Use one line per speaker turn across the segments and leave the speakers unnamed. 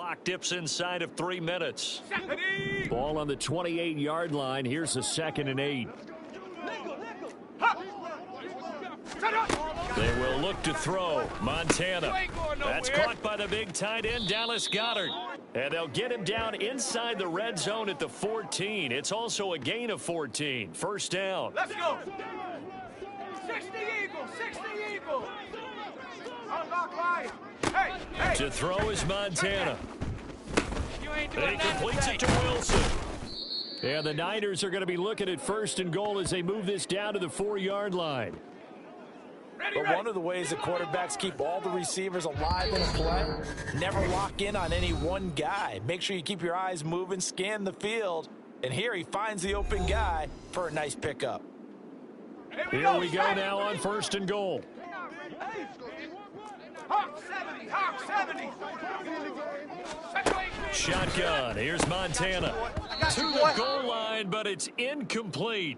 clock dips inside of 3 minutes. Ball on the 28-yard line. Here's a 2nd and 8. They will look to throw. Montana. That's caught by the big tight end, Dallas Goedert. And they'll get him down inside the red zone at the 14. It's also a gain of 14. First down.
Let's go. 60 Eagles. 60 Eagles. Unlock line. Hey.
To throw is Montana. He completes it to Wilson. And the Niners are going to be looking at 1st and goal as they move this down to the 4-yard line.
But one of the ways that quarterbacks keep all the receivers alive in a play, never lock in on any one guy. Make sure you keep your eyes moving, scan the field. And here he finds the open guy for a nice pickup.
Here we go now on 1st and goal.
Hawk 70. Hawk 70.
Shotgun. Here's Montana. To the goal line, but it's incomplete.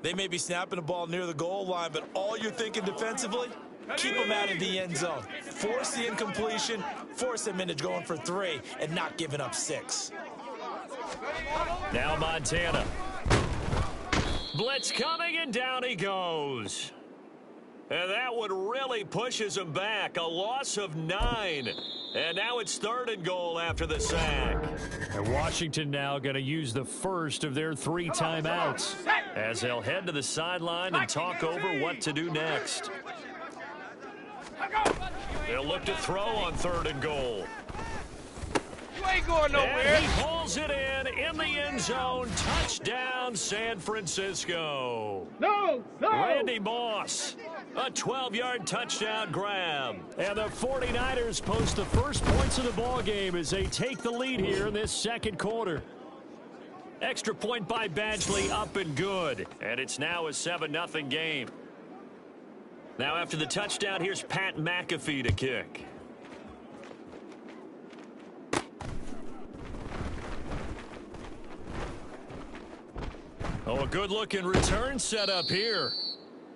They may be snapping the ball near the goal line, but all you're thinking defensively, keep them out of the end zone. Force the incompletion, force them into going for 3, and not giving up 6.
Now Montana. Blitz coming, and down he goes. And that one really pushes him back. A loss of 9. And now it's 3rd and goal after the sack. And Washington now going to use the first of their 3 timeouts as they'll head to the sideline and talk over what to do next. They'll look to throw on 3rd and goal.
You ain't going nowhere.
And he pulls it in the end zone. Touchdown, San Francisco.
No.
Randy Moss. A 12-yard touchdown grab. And the 49ers post the first points of the ball game as they take the lead here in this 2nd quarter. Extra point by Badgley, up and good. And it's now a 7-0 game. Now after the touchdown, here's Pat McAfee to kick. Oh, a good-looking return set up here.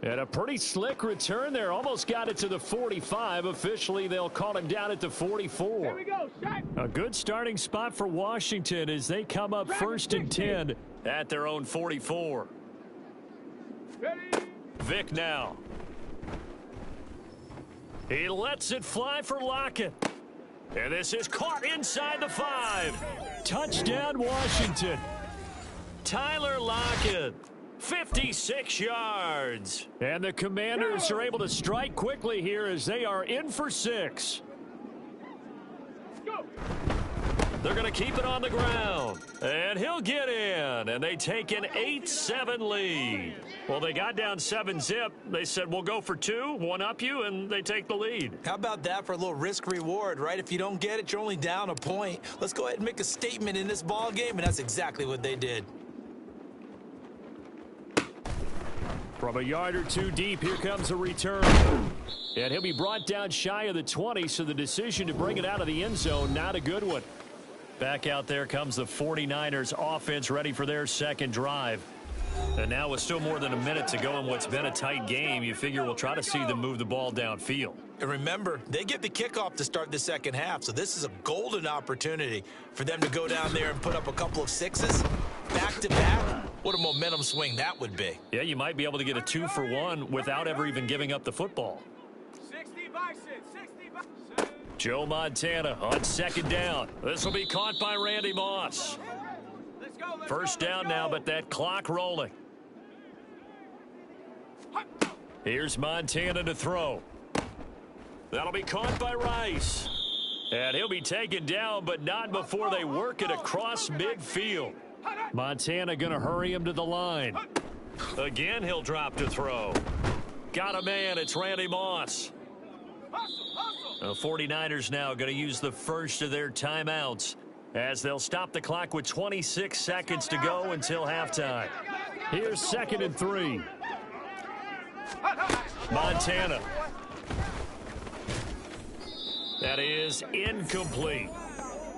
And a pretty slick return there. Almost got it to the 45. Officially, they'll call him down at the 44.
Here we go. Shot.
A good starting spot for Washington as they come up 1st and 10 at their own 44.
Ready.
Vick now. He lets it fly for Lockett. And this is caught inside the 5. Touchdown, Washington. Tyler Lockett. 56 yards. And the Commanders are able to strike quickly here as they are in for 6. They're going to keep it on the ground. And he'll get in. And they take an 8-7 lead. Well, they got down 7-zip. They said, we'll go for 2, one up you, and they take the lead.
How about that for a little risk reward, right? If you don't get it, you're only down a point. Let's go ahead and make a statement in this ball game, and that's exactly what they did.
From a yard or 2 deep, here comes a return. And he'll be brought down shy of the 20, so the decision to bring it out of the end zone, not a good one. Back out there comes the 49ers offense ready for their 2nd drive. And now with still more than a minute to go in what's been a tight game, you figure we'll try to see them move the ball downfield.
And remember, they get the kickoff to start the 2nd half, so this is a golden opportunity for them to go down there and put up a couple of 6s back-to-back. What a momentum swing that would be.
Yeah, you might be able to get a 2-for-1 without ever even giving up the football.
60 Bison. 60 Bison.
Joe Montana on 2nd down. This will be caught by Randy Moss.
Let's go.
First down now, but that clock rolling. Here's Montana to throw. That'll be caught by Rice. And he'll be taken down, but not before they work it across midfield. Montana going to hurry him to the line. Again, he'll drop to throw. Got a man. It's Randy Moss. The 49ers now going to use the first of their timeouts as they'll stop the clock with 26 seconds to go until halftime. Here's 2nd and 3. Montana. That is incomplete.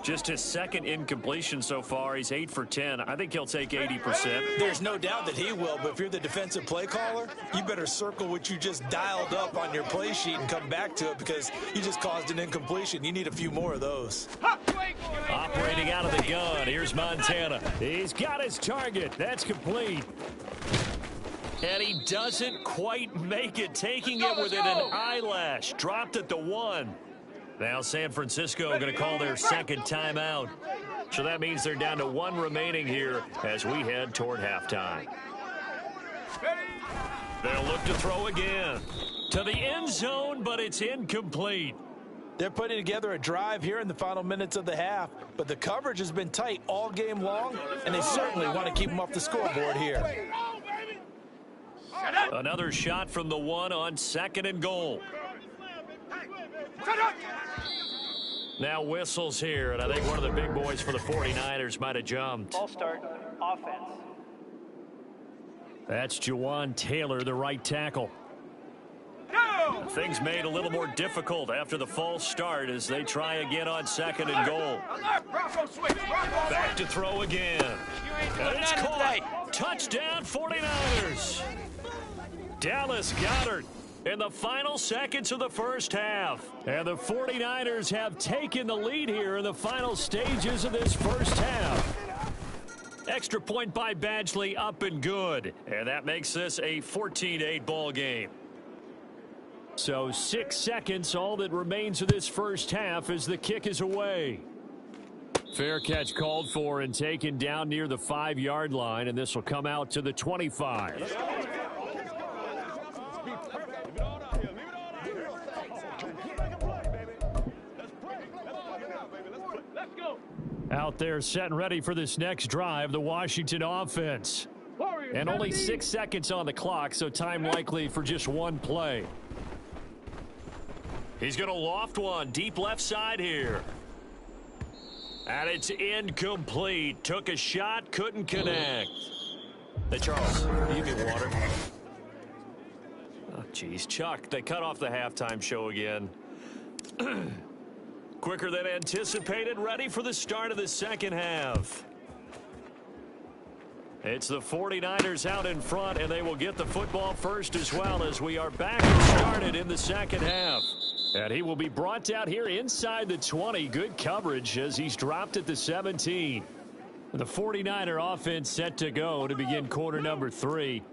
Just his second incompletion so far. He's 8 for 10. I think he'll take 80%.
There's no doubt that he will, but if you're the defensive play caller, you better circle what you just dialed up on your play sheet and come back to it because you just caused an incompletion. You need a few more of those.
Operating out of the gun. Here's Montana. He's got his target. That's complete. And he doesn't quite make it, taking it within an eyelash. Dropped at the 1. Now San Francisco going to call their second timeout. So that means they're down to 1 remaining here as we head toward halftime. They'll look to throw again. To the end zone, but it's incomplete.
They're putting together a drive here in the final minutes of the half, but the coverage has been tight all game long, and they certainly want to keep them off the scoreboard here.
Another shot from the 1 on 2nd and goal. Now whistles here, and I think one of the big boys for the 49ers might have jumped.
Ball start, offense.
That's Jawan Taylor, the right tackle. Things made a little more difficult after the false start as they try again on 2nd and goal. Back to throw again. And it's caught. Touchdown 49ers. Dallas Goedert in the final seconds of the first half. And the 49ers have taken the lead here in the final stages of this first half. Extra point by Badgley, up and good. And that makes this a 14-8 ball game. So 6 seconds, all that remains of this first half as the kick is away. Fair catch called for and taken down near the 5-yard line, and this will come out to the 25. Out there set and ready for this next drive, the Washington offense. And only 6 seconds on the clock, so time likely for just one play. He's going to loft one deep left side here. And it's incomplete. Took a shot, couldn't connect. Hey, Charles, you give me water. Oh, geez, Chuck, they cut off the halftime show again. Quicker than anticipated, ready for the start of the second half. It's the 49ers out in front, and they will get the football first as well as we are back and started in the second half. And he will be brought out here inside the 20. Good coverage as he's dropped at the 17. The 49er offense set to go to begin quarter number 3.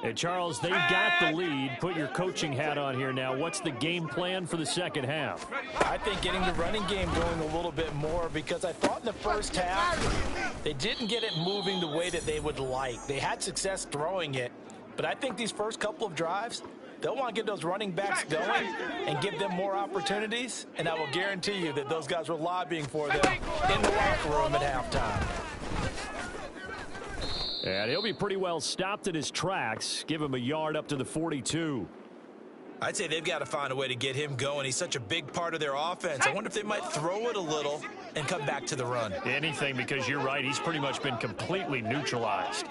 And Charles, they've got the lead. Put your coaching hat on here now. What's the game plan for the second half?
I think getting the running game going a little bit more because I thought in the first half they didn't get it moving the way that they would like. They had success throwing it, but I think these first couple of drives, they'll want to get those running backs going and give them more opportunities, and I will guarantee you that those guys were lobbying for them in the locker room at halftime.
And he'll be pretty well stopped in his tracks. Give him a yard up to the 42.
I'd say they've got to find a way to get him going. He's such a big part of their offense. I wonder if they might throw it a little and come back to the run.
Anything, because you're right. He's pretty much been completely neutralized.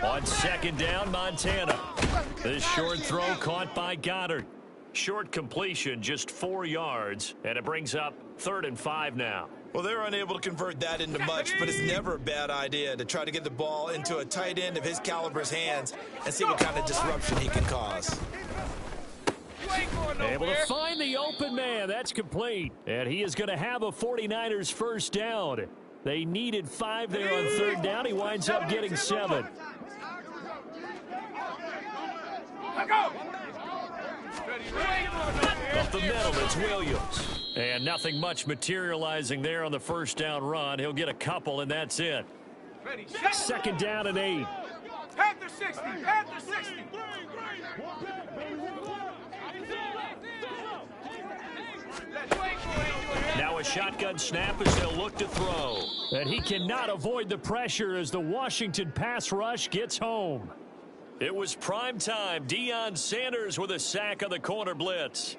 On second down, Montana. This short throw caught by Goddard. Short completion, just 4 yards, and it brings up 3rd and 5 now.
Well, they're unable to convert that into much, but it's never a bad idea to try to get the ball into a tight end of his caliber's hands and see what kind of disruption he can cause.
Able to find the open man. That's complete. And he is going to have a 49ers first down. They needed 5 there on 3rd down. He winds up getting 7. Up the middle, it's Williams. And nothing much materializing there on the first down run. He'll get a couple, and that's it. Second down and 8.
Panther 60, Panther 60.
Now a shotgun snap as they'll look to throw. And he cannot avoid the pressure as the Washington pass rush gets home. It was prime time. Deion Sanders with a sack on the corner blitz.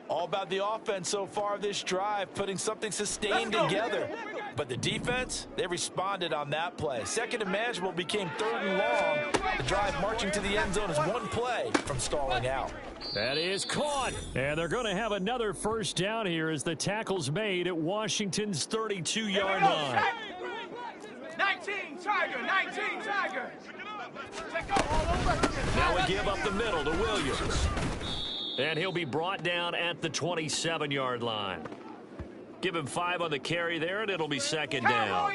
All about the offense so far this drive, putting something sustained together. But the defense, they responded on that play. Second and manageable became third and long. The drive marching to the end zone is one play from stalling out.
That is caught. And they're going to have another first down here as the tackle's made at Washington's 32-yard line.
19 Tiger, 19 Tiger.
Now we give up the middle to Williams. And he'll be brought down at the 27-yard line. Give him 5 on the carry there, and it'll be second down.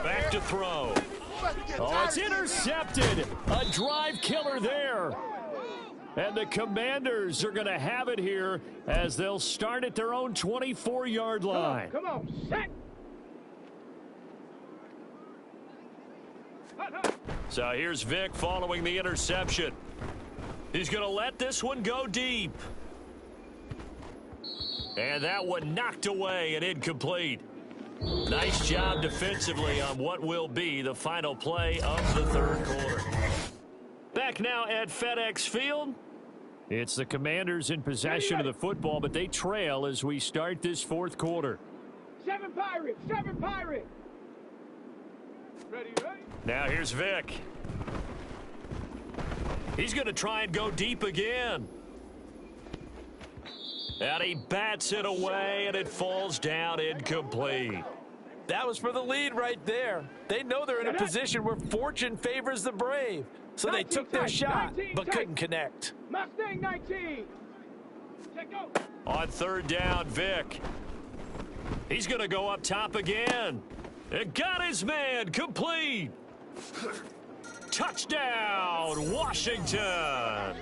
Back to throw. Oh, it's intercepted. A drive killer there. And the Commanders are going to have it here as they'll start at their own 24-yard line.
Come on, set.
So here's Vic following the interception. He's going to let this one go deep. And that one knocked away and incomplete. Nice job defensively on what will be the final play of the third quarter. Back now at FedEx Field. It's the Commanders in possession of the football, but they trail as we start this fourth quarter.
7 Pirates, 7 Pirates. Ready, ready.
Now here's Vic. He's going to try and go deep again. And he bats it away, and it falls down incomplete.
That was for the lead right there. They know they're in a position where fortune favors the brave. So they took their shot, but couldn't connect.
Mustang 19. Check go.
On third down, Vic. He's going to go up top again. And got his man complete. Touchdown, Washington.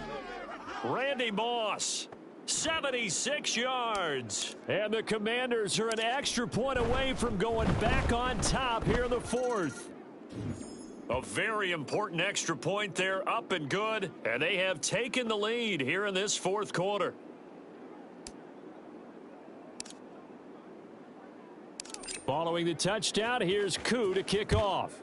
Randy Moss, 76 yards. And the Commanders are an extra point away from going back on top here in the fourth. A very important extra point there, up and good. And they have taken the lead here in this fourth quarter. Following the touchdown, here's Koo to kick off.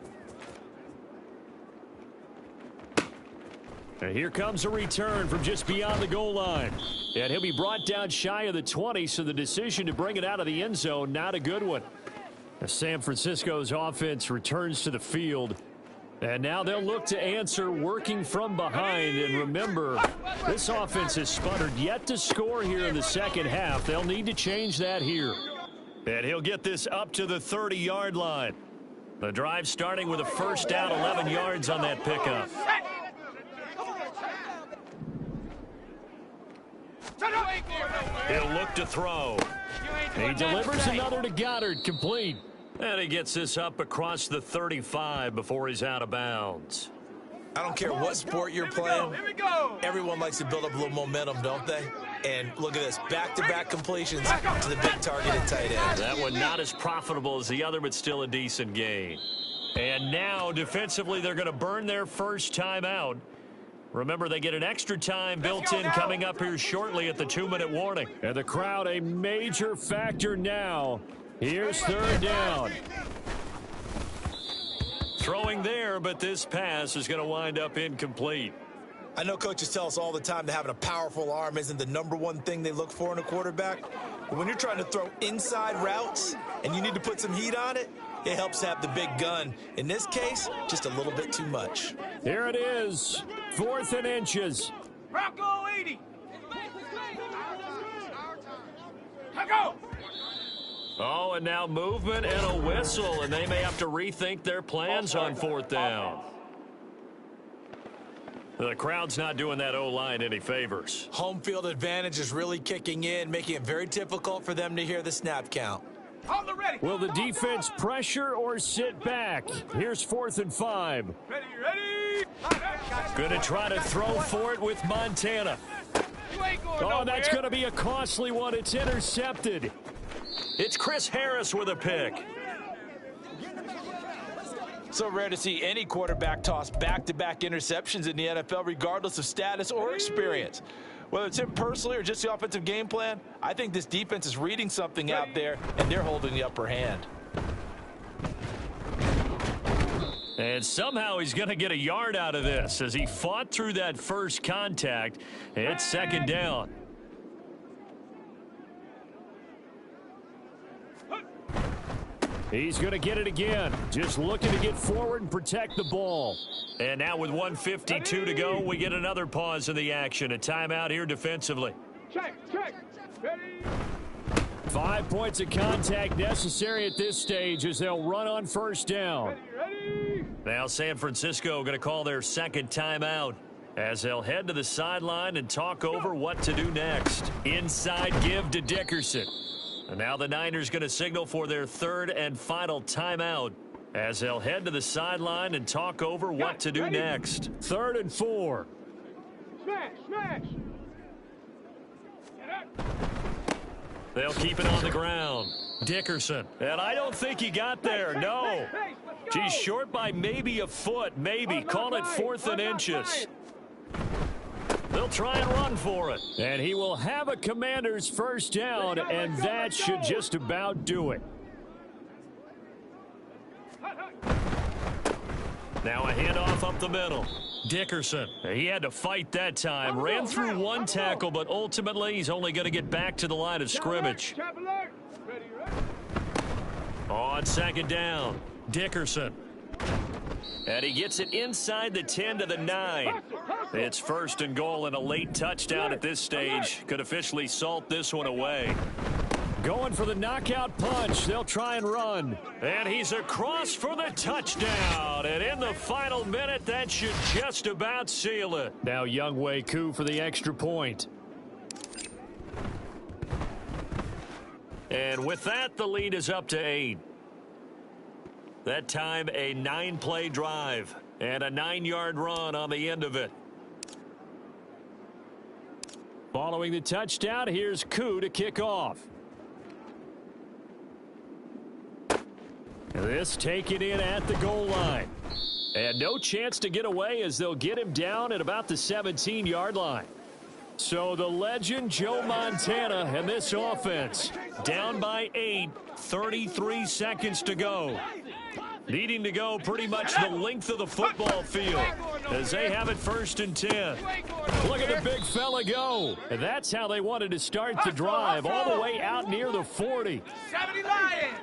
And here comes a return from just beyond the goal line. And he'll be brought down shy of the 20, so the decision to bring it out of the end zone, not a good one. As San Francisco's offense returns to the field. And now they'll look to answer working from behind. And remember, this offense has sputtered yet to score here in the second half. They'll need to change that here. And he'll get this up to the 30-yard line. The drive starting with a first down, 11 yards on that pickup. He'll look to throw. He delivers another to Goddard, complete. And he gets this up across the 35 before he's out of bounds.
I don't care what sport you're playing. Everyone likes to build up a little momentum, don't they? And look at this, back-to-back completions to the big targeted tight end.
That one not as profitable as the other, but still a decent gain. And now, defensively, they're going to burn their first time out. Remember, they get an extra time built in coming up here shortly at the 2-minute warning. And the crowd a major factor now. Here's third down. Throwing there, but this pass is going to wind up incomplete.
I know coaches tell us all the time that having a powerful arm isn't the #1 thing they look for in a quarterback. But when you're trying to throw inside routes and you need to put some heat on it, it helps to have the big gun. In this case, just a little bit too much.
Here it is, 4th and inches.
Bronco 80. Go.
Oh, and now movement and a whistle, and they may have to rethink their plans on 4th down. The crowd's not doing that O-line any favors.
Home field advantage is really kicking in, making it very difficult for them to hear the snap count.
On the ready.
Will the defense pressure or sit back? Here's 4th and 5.
Ready, ready.
Going to try to throw for it with Montana. Oh, that's going to be a costly one. It's intercepted. It's Chris Harris with a pick.
So rare to see any quarterback toss back-to-back interceptions in the NFL, regardless of status or experience. Whether it's him personally or just the offensive game plan, I think this defense is reading something out there, and they're holding the upper hand.
And somehow he's going to get a yard out of this as he fought through that first contact. It's second down. He's going to get it again. Just looking to get forward and protect the ball. And now with 1:52 to go, we get another pause in the action. A timeout here defensively.
Check. Ready.
5 points of contact necessary at this stage as they'll run on first down.
Ready.
Now San Francisco going to call their second timeout as they'll head to the sideline and talk over what to do next. Inside give to Dickerson. And now the Niners going to signal for their third and final timeout as they'll head to the sideline and talk over what to do next. 3rd and 4.
Smash. Get up.
They'll keep it on the ground. Dickerson. And I don't think he got there. No. He's short by maybe a foot. Maybe. Call it 4th and inches. They'll try and run for it. And he will have a Commander's first down, and that should just about do it. Now a handoff up the middle. Dickerson. He had to fight that time. Ran through one tackle, but ultimately he's only going to get back to the line of scrimmage. On second down, Dickerson. And he gets it inside the 10 to the 9. It's 1st and goal and a late touchdown at this stage. Could officially salt this one away. Going for the knockout punch. They'll try and run. And he's across for the touchdown. And in the final minute, that should just about seal it. Now Younghoe Koo for the extra point. And with that, the lead is up to 8. That time, a 9-play drive and a 9-yard run on the end of it. Following the touchdown, here's Koo to kick off. This taken in at the goal line. And no chance to get away as they'll get him down at about the 17-yard line. So the legend Joe Montana and this offense down by 8, 33 seconds to go. Needing to go pretty much the length of the football field as they have it 1st and 10. Look at the big fella go. And that's how they wanted to start the drive, all the way out near the 40.
70 Lions.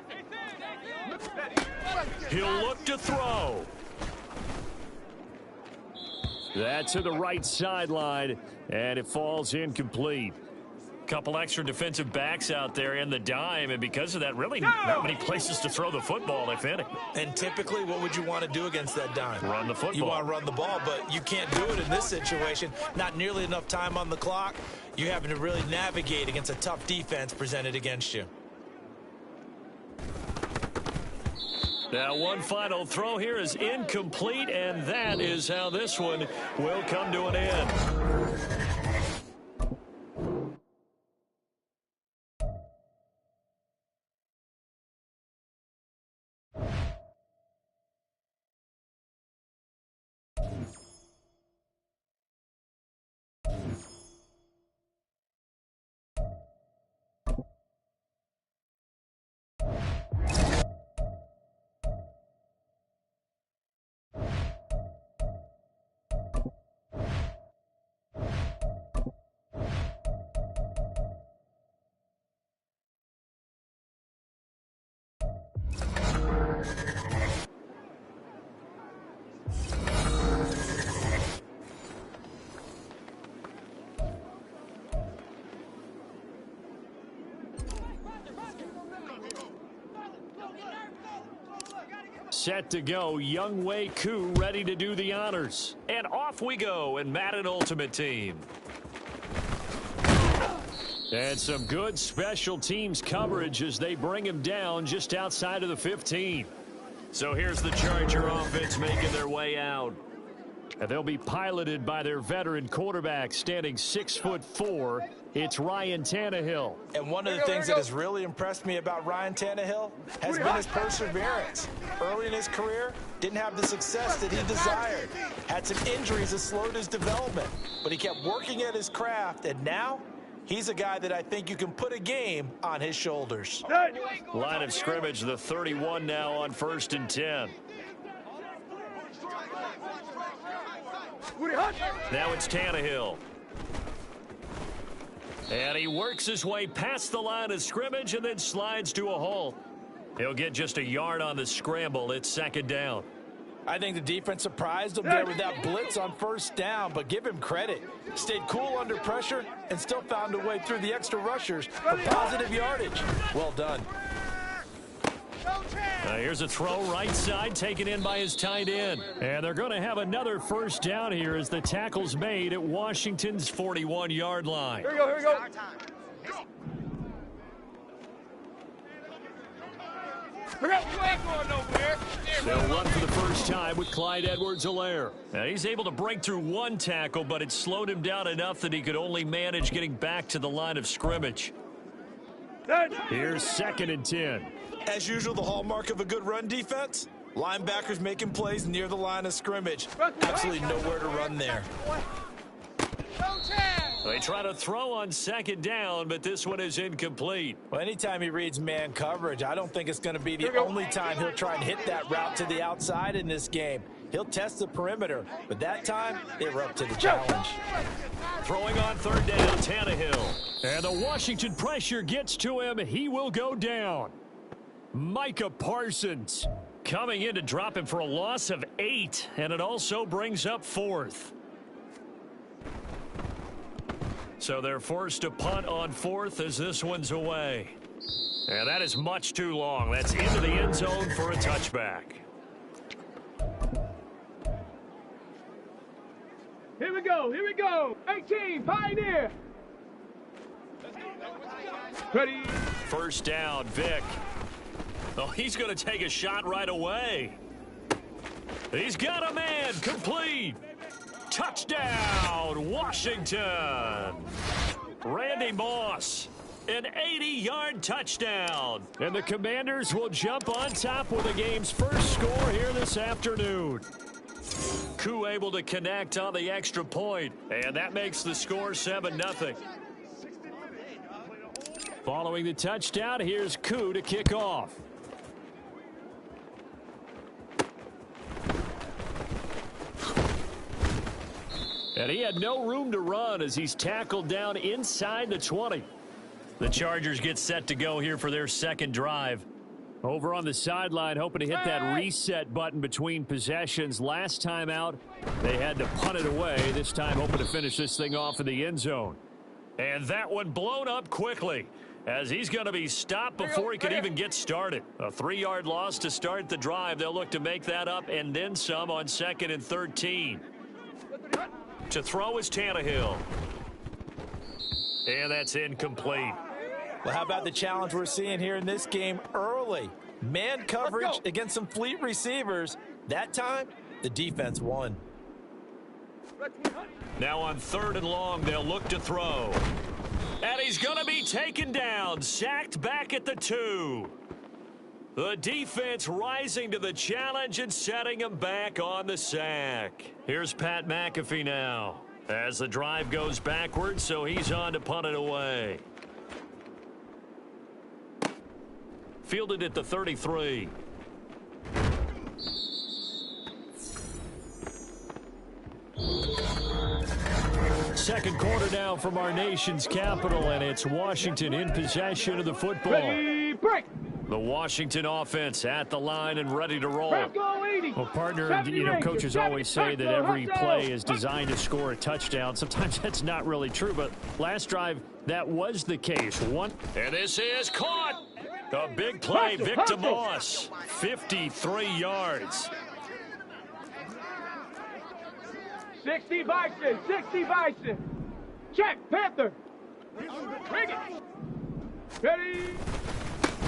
He'll look to throw. That's to the right sideline, and it falls incomplete. Couple extra defensive backs out there in the dime, and because of that, really not many places to throw the football, if any.
And typically, what would you want to do against that dime?
Run the football.
You want to run the ball, but you can't do it in this situation. Not nearly enough time on the clock. You're having to really navigate against a tough defense presented against you.
Now one final throw here is incomplete, and that is how this one will come to an end. Set to go, Younghoe Koo ready to do the honors. And off we go in Madden Ultimate Team. And some good special teams coverage as they bring him down just outside of the 15. So here's the Charger offense making their way out. And they'll be piloted by their veteran quarterback standing 6'4". It's Ryan Tannehill.
And one of the things that has really impressed me about Ryan Tannehill has been his perseverance. Early in his career, didn't have the success that he desired. Had some injuries that slowed his development. But he kept working at his craft, and now he's a guy that I think you can put a game on his shoulders.
Line of scrimmage, the 31 now on 1st and 10. Now it's Tannehill. And he works his way past the line of scrimmage and then slides to a halt. He'll get just a yard on the scramble. It's second down.
I think the defense surprised him there with that blitz on first down, but give him credit. Stayed cool under pressure and still found a way through the extra rushers for positive yardage. Well done.
Here's a throw right side taken in by his tight end. And they're going to have another first down here as the tackle's made at Washington's 41-yard line.
Here we go, here we go. You ain't going nowhere.
They'll run for the first time with Clyde Edwards-Helaire. Now, he's able to break through one tackle, but it slowed him down enough that he could only manage getting back to the line of scrimmage. Here's 2nd and 10.
As usual, the hallmark of a good run defense, linebackers making plays near the line of scrimmage. Absolutely nowhere to run there.
They try to throw on 2nd down, but this one is incomplete.
Well, anytime he reads man coverage, I don't think it's going to be the only time he'll try and hit that route to the outside in this game. He'll test the perimeter, but that time, they were up to the challenge.
Throwing on 3rd down, Tannehill. And the Washington pressure gets to him. He will go down. Micah Parsons coming in to drop him for a loss of 8, and it also brings up 4th. So they're forced to punt on 4th as this one's away. And that is much too long. That's into the end zone for a touchback.
Here we go, here we go. 18, Pioneer. Ready.
First down, Vic. Oh, he's going to take a shot right away. He's got a man, complete. Touchdown, Washington. Randy Moss, an 80-yard touchdown. And the Commanders will jump on top with the game's first score here this afternoon. Koo able to connect on the extra point, and that makes the score 7-0. Following the touchdown, here's Koo to kick off. And he had no room to run as he's tackled down inside the 20. The Chargers get set to go here for their second drive. Over on the sideline, hoping to hit that reset button between possessions. Last time out, they had to punt it away. This time, hoping to finish this thing off in the end zone. And that one blown up quickly as he's going to be stopped before he could even get started. A 3-yard loss to start the drive. They'll look to make that up and then some on 2nd and 13. To throw is Tannehill. And that's incomplete.
Well, how about the challenge we're seeing here in this game early? Man coverage against some fleet receivers. That time, the defense won.
Now on 3rd and long, they'll look to throw. And he's going to be taken down, sacked back at the 2. The defense rising to the challenge and setting him back on the sack. Here's Pat McAfee now as the drive goes backwards, so he's on to punt it away. Fielded at the 33. Second quarter now from our nation's capital, and it's Washington in possession of the football.
Ready, break.
The Washington offense at the line and ready to roll. Well, partner, coaches always say that every play is designed to score a touchdown. Sometimes that's not really true, but last drive, that was the case. And this is caught. A big play, Victor Moss, 53 yards.
60 Bison, 60 Bison. Check, Panther. Bring it. Ready.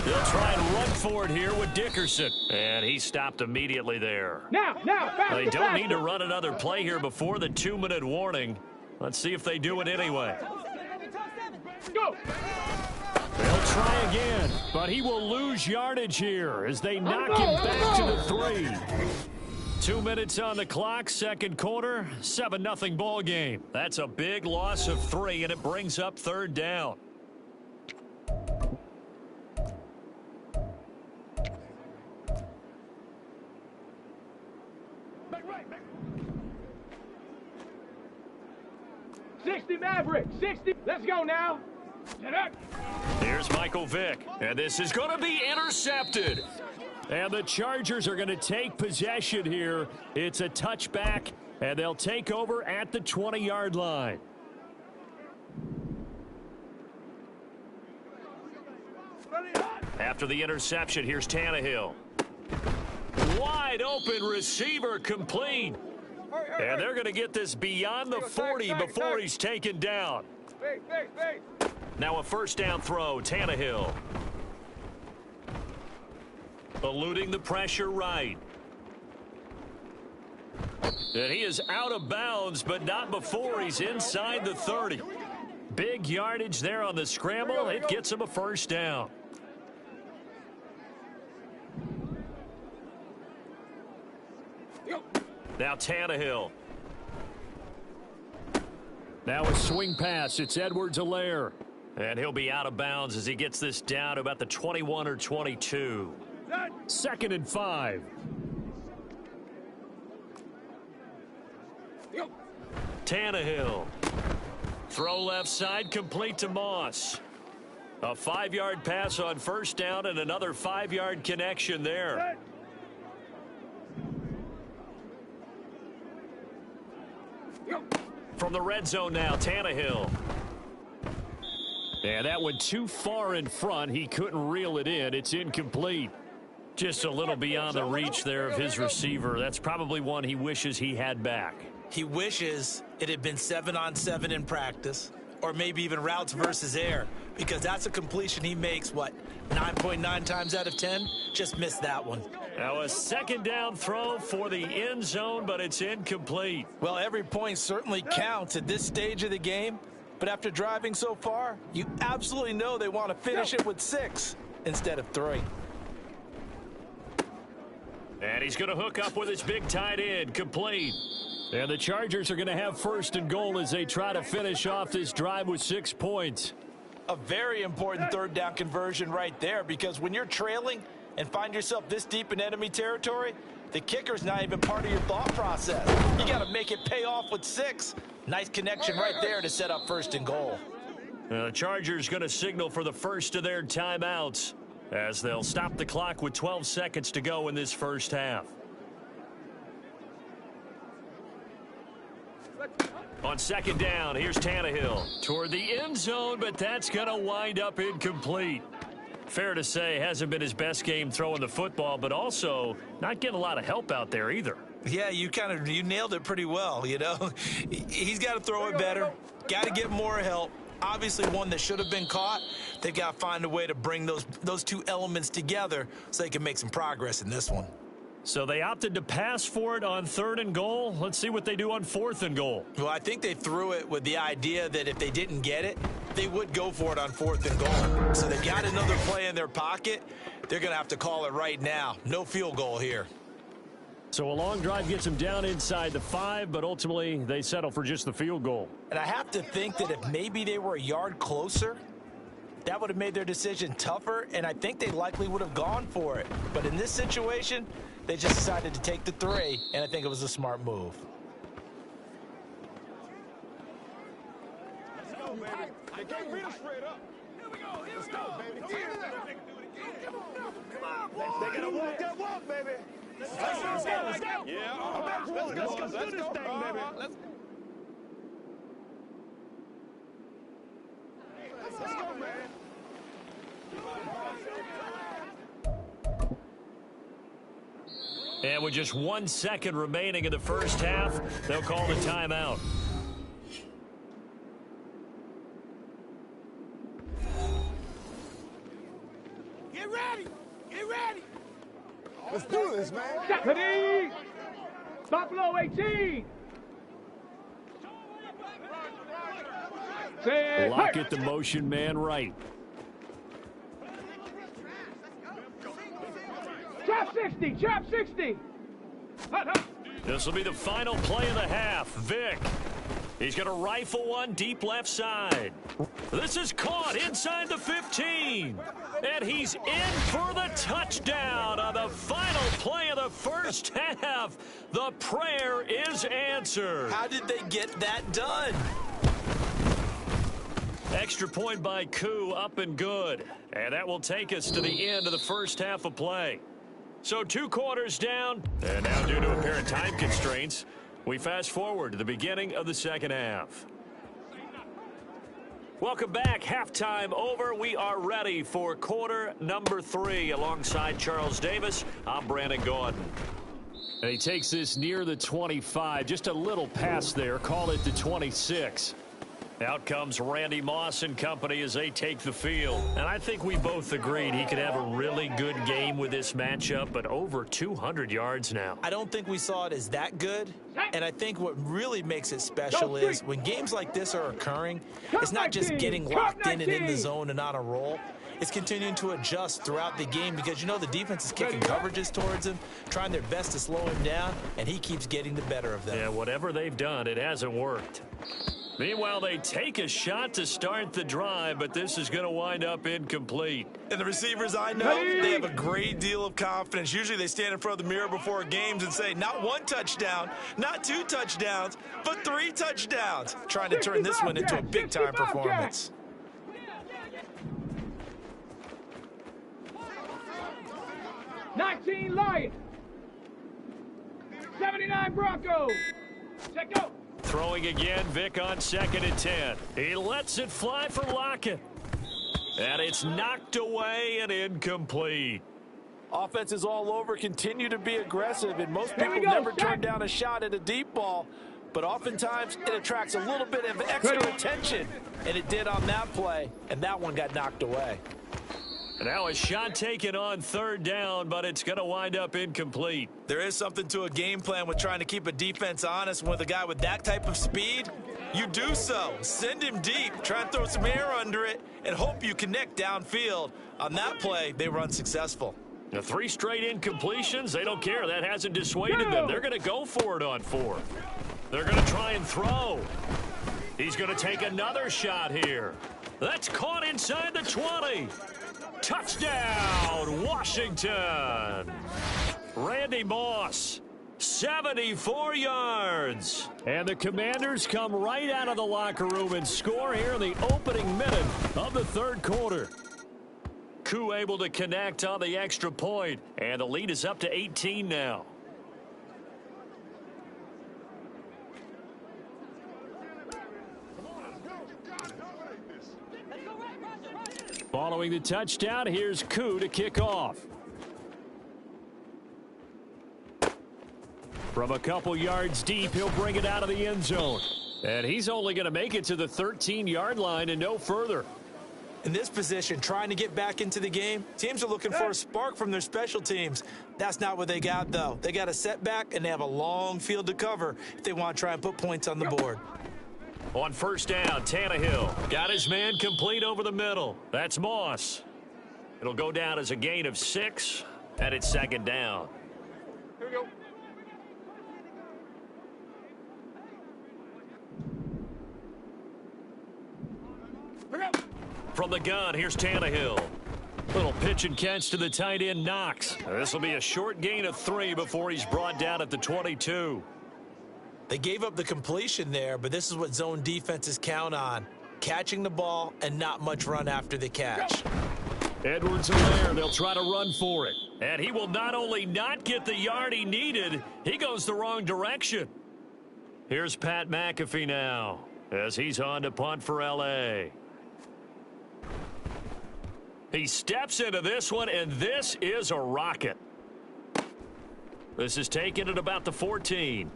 They'll try and run for it here with Dickerson. And he stopped immediately there.
Now, faster,
They don't need to run another play here before the 2-minute warning. Let's see if they do it anyway.
Go.
They'll try again, but he will lose yardage here as they knock him back to the 3. 2 minutes on the clock, second quarter, 7-0 ball game. That's a big loss of 3, and it brings up 3rd down.
60. Let's go now. Get up.
Here's Michael Vick, and this is going to be intercepted. And the Chargers are going to take possession here. It's a touchback, and they'll take over at the 20-yard line. After the interception, here's Tannehill. Wide open receiver complete. And they're going to get this beyond the 40 before he's taken down. Now a first down throw, Tannehill. Eluding the pressure right. And he is out of bounds, but not before he's inside the 30. Big yardage there on the scramble. It gets him a first down. Now Tannehill. Now a swing pass. It's Edwards-Helaire. And he'll be out of bounds as he gets this down to about the 21 or 22. 2nd and 5. Tannehill. Throw left side, complete to Moss. A 5-yard pass on first down and another 5-yard connection there. From the red zone now, Tannehill. And that went too far in front. He couldn't reel it in. It's incomplete. Just a little beyond the reach there of his receiver. That's probably one he wishes he had back.
He wishes it had been 7-on-7 in practice, or maybe even routes versus air, because that's a completion he makes, 9.9 times out of 10? Just missed that one.
Now a second down throw for the end zone, but it's incomplete.
Well, every point certainly counts at this stage of the game, but after driving so far, you absolutely know they want to finish it with 6 instead of 3.
And he's going to hook up with his big tight end, complete. And the Chargers are going to have first and goal as they try to finish off this drive with 6 points.
A very important third down conversion right there, because when you're trailing and find yourself this deep in enemy territory, the kicker's not even part of your thought process. You got to make it pay off with 6. Nice connection right there to set up first and goal.
The Chargers going to signal for the first of their timeouts as they'll stop the clock with 12 seconds to go in this first half. On second down, here's Tannehill toward the end zone, but that's going to wind up incomplete. Fair to say, hasn't been his best game throwing the football, but also not getting a lot of help out there either.
Yeah, you nailed it pretty well, you know. He's got to throw it better, got to get more help. Obviously one that should have been caught. They've got to find a way to bring those two elements together so they can make some progress in this one.
So they opted to pass for it on 3rd and goal. Let's see what they do on 4th and goal.
Well, I think they threw it with the idea that if they didn't get it, they would go for it on 4th and goal. So they've got another play in their pocket. They're going to have to call it right now. No field goal here.
So a long drive gets them down inside the 5, but ultimately they settle for just the field goal.
And I have to think that if maybe they were a yard closer, that would have made their decision tougher, and I think they likely would have gone for it. But in this situation, they just decided to take the 3, and I think it was a smart move.
Let's go, baby. They can't beat us straight up. Here we go. Let's go, baby. Come on, boy. They gotta walk that walk, baby. Let's go. Let's go. Yeah. Let's go. Let's go. Let's go, man.
And with just 1 second remaining in the first half, they'll call the timeout.
Get ready. Get ready. Let's do this, man. Stephanie. Buffalo 18.
Lock it, the motion man right.
Trap 60. Trap 60.
This will be the final play of the half. Vick. He's going to rifle one deep left side. This is caught inside the 15. And he's in for the touchdown on the final play of the first half. The prayer is answered.
How did they get that done?
Extra point by Koo, up and good. And that will take us to the end of the first half of play. So 2 quarters down, and now due to apparent time constraints, we fast forward to the beginning of the second half. Welcome back. Halftime over. We are ready for quarter number 3. Alongside Charles Davis, I'm Brandon Gordon. And he takes this near the 25. Just a little pass there. Call it the 26. Out comes Randy Moss and company as they take the field. And I think we both agreed he could have a really good game with this matchup, but over 200 yards now.
I don't think we saw it as that good. And I think what really makes it special is when games like this are occurring, it's not just getting locked in and in the zone and on a roll. It's continuing to adjust throughout the game because, you know, the defense is kicking coverages towards him, trying their best to slow him down, and he keeps getting the better of them.
Yeah, whatever they've done, it hasn't worked. Meanwhile, they take a shot to start the drive, but this is going to wind up incomplete.
And the receivers, I know, they have a great deal of confidence. Usually they stand in front of the mirror before games and say, not 1 touchdown, not 2 touchdowns, but 3 touchdowns. Trying to turn this one into a big-time performance.
Lions, 79 Broncos. Check out.
Throwing again, Vic on 2nd and 10. He lets it fly for Lockett. And it's knocked away and incomplete.
Offense is all over, continue to be aggressive, and most people never turn down a shot at a deep ball. But oftentimes it attracts a little bit of extra attention, and it did on that play, and that one got knocked away.
And now a shot taken on 3rd down, but it's going to wind up incomplete.
There is something to a game plan with trying to keep a defense honest. With a guy with that type of speed, you do so. Send him deep, try and throw some air under it, and hope you connect downfield. On that play, they were unsuccessful.
The 3 straight incompletions, they don't care. That hasn't dissuaded them. They're going to go for it on 4th. They're going to try and throw. He's going to take another shot here. That's caught inside the 20. Touchdown, Washington. Randy Moss, 74 yards. And the Commanders come right out of the locker room and score here in the opening minute of the 3rd quarter. Koo able to connect on the extra point, and the lead is up to 18 now. Following the touchdown, here's Koo to kick off. From a couple yards deep, he'll bring it out of the end zone. And he's only going to make it to the 13-yard line and no further.
In this position, trying to get back into the game, teams are looking for a spark from their special teams. That's not what they got, though. They got a setback, and they have a long field to cover if they want to try and put points on the board.
On 1st down, Tannehill got his man complete over the middle. That's Moss. It'll go down as a gain of 6, and it's 2nd down.
Here we go.
From the gun, here's Tannehill. Little pitch and catch to the tight end, Knox. This will be a short gain of 3 before he's brought down at the 22.
They gave up the completion there, but this is what zone defenses count on. Catching the ball and not much run after the catch.
Edwards-Helaire, they'll try to run for it. And he will not only not get the yard he needed, he goes the wrong direction. Here's Pat McAfee now as he's on to punt for L.A. He steps into this one, and this is a rocket. This is taken at about the 14.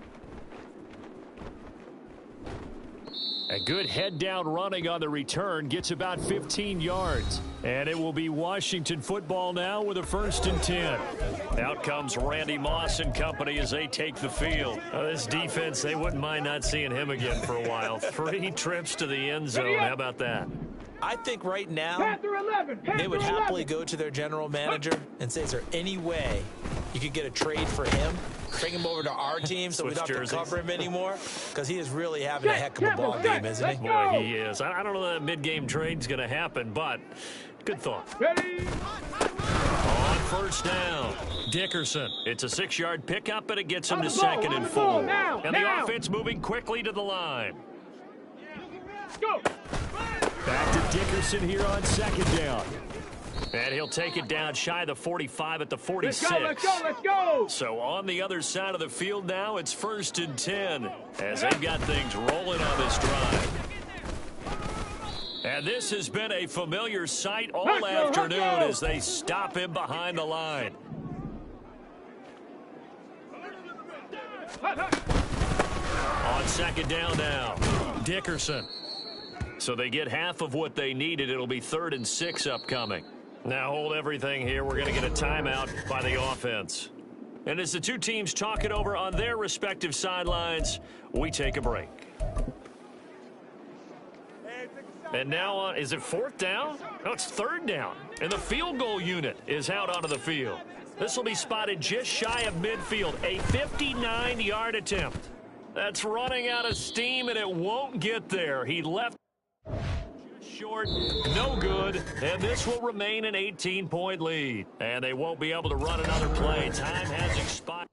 A good head-down running on the return gets about 15 yards. And it will be Washington football now with a 1st and 10. Out comes Randy Moss and company as they take the field. This defense, they wouldn't mind not seeing him again for a while. 3 trips to the end zone. How about that?
I think right now they would happily go to their general manager and say, is there any way you could get a trade for him? Bring him over to our team so we don't have to cover him anymore, because he is really having a heck of a ball game, isn't he?
Boy, he is. I don't know that mid-game trade's going to happen, but good thought.
Ready?
On 1st down, Dickerson. It's a 6-yard pickup, and it gets him to 2nd and 4. And the offense moving quickly to the line.
Go.
Back to Dickerson here on second down. And he'll take it down shy of the 45 at the 46.
Let's go, let's go!
So on the other side of the field now, it's 1st and 10 as they've got things rolling on this drive. And this has been a familiar sight all afternoon as they stop him behind the line. On second down now, Dickerson. So they get half of what they needed. It'll be 3rd and 6 upcoming. Now hold everything here. We're going to get a timeout by the offense. And as the two teams talk it over on their respective sidelines, we take a break. And now, is it 4th down? No, it's 3rd down. And the field goal unit is out onto the field. This will be spotted just shy of midfield. A 59-yard attempt. That's running out of steam, and it won't get there. He left short, no good, and this will remain an 18-point lead. And they won't be able to run another play. Time has expired.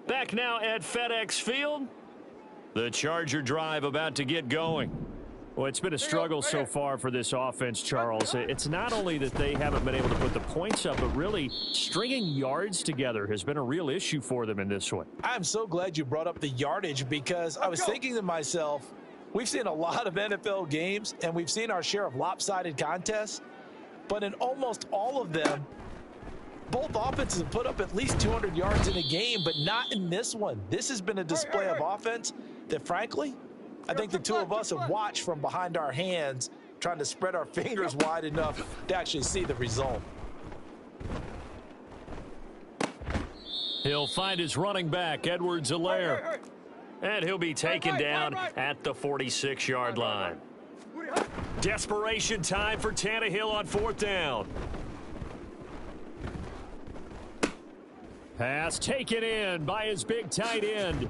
Back now at FedEx Field. The Charger drive about to get going.
Well, it's been a struggle so far for this offense, Charles. It's not only that they haven't been able to put the points up, but really stringing yards together has been a real issue for them in this one.
I'm so glad you brought up the yardage because I was thinking to myself, we've seen a lot of NFL games and we've seen our share of lopsided contests, but in almost all of them, both offenses have put up at least 200 yards in a game, but not in this one. This has been a display of offense that, frankly, I think the two of us have watched from behind our hands, trying to spread our fingers wide enough to actually see the result.
He'll find his running back, Edwards-Helaire. And he'll be taken down at the 46-yard line. Desperation time for Tannehill on 4th down. Pass taken in by his big tight end.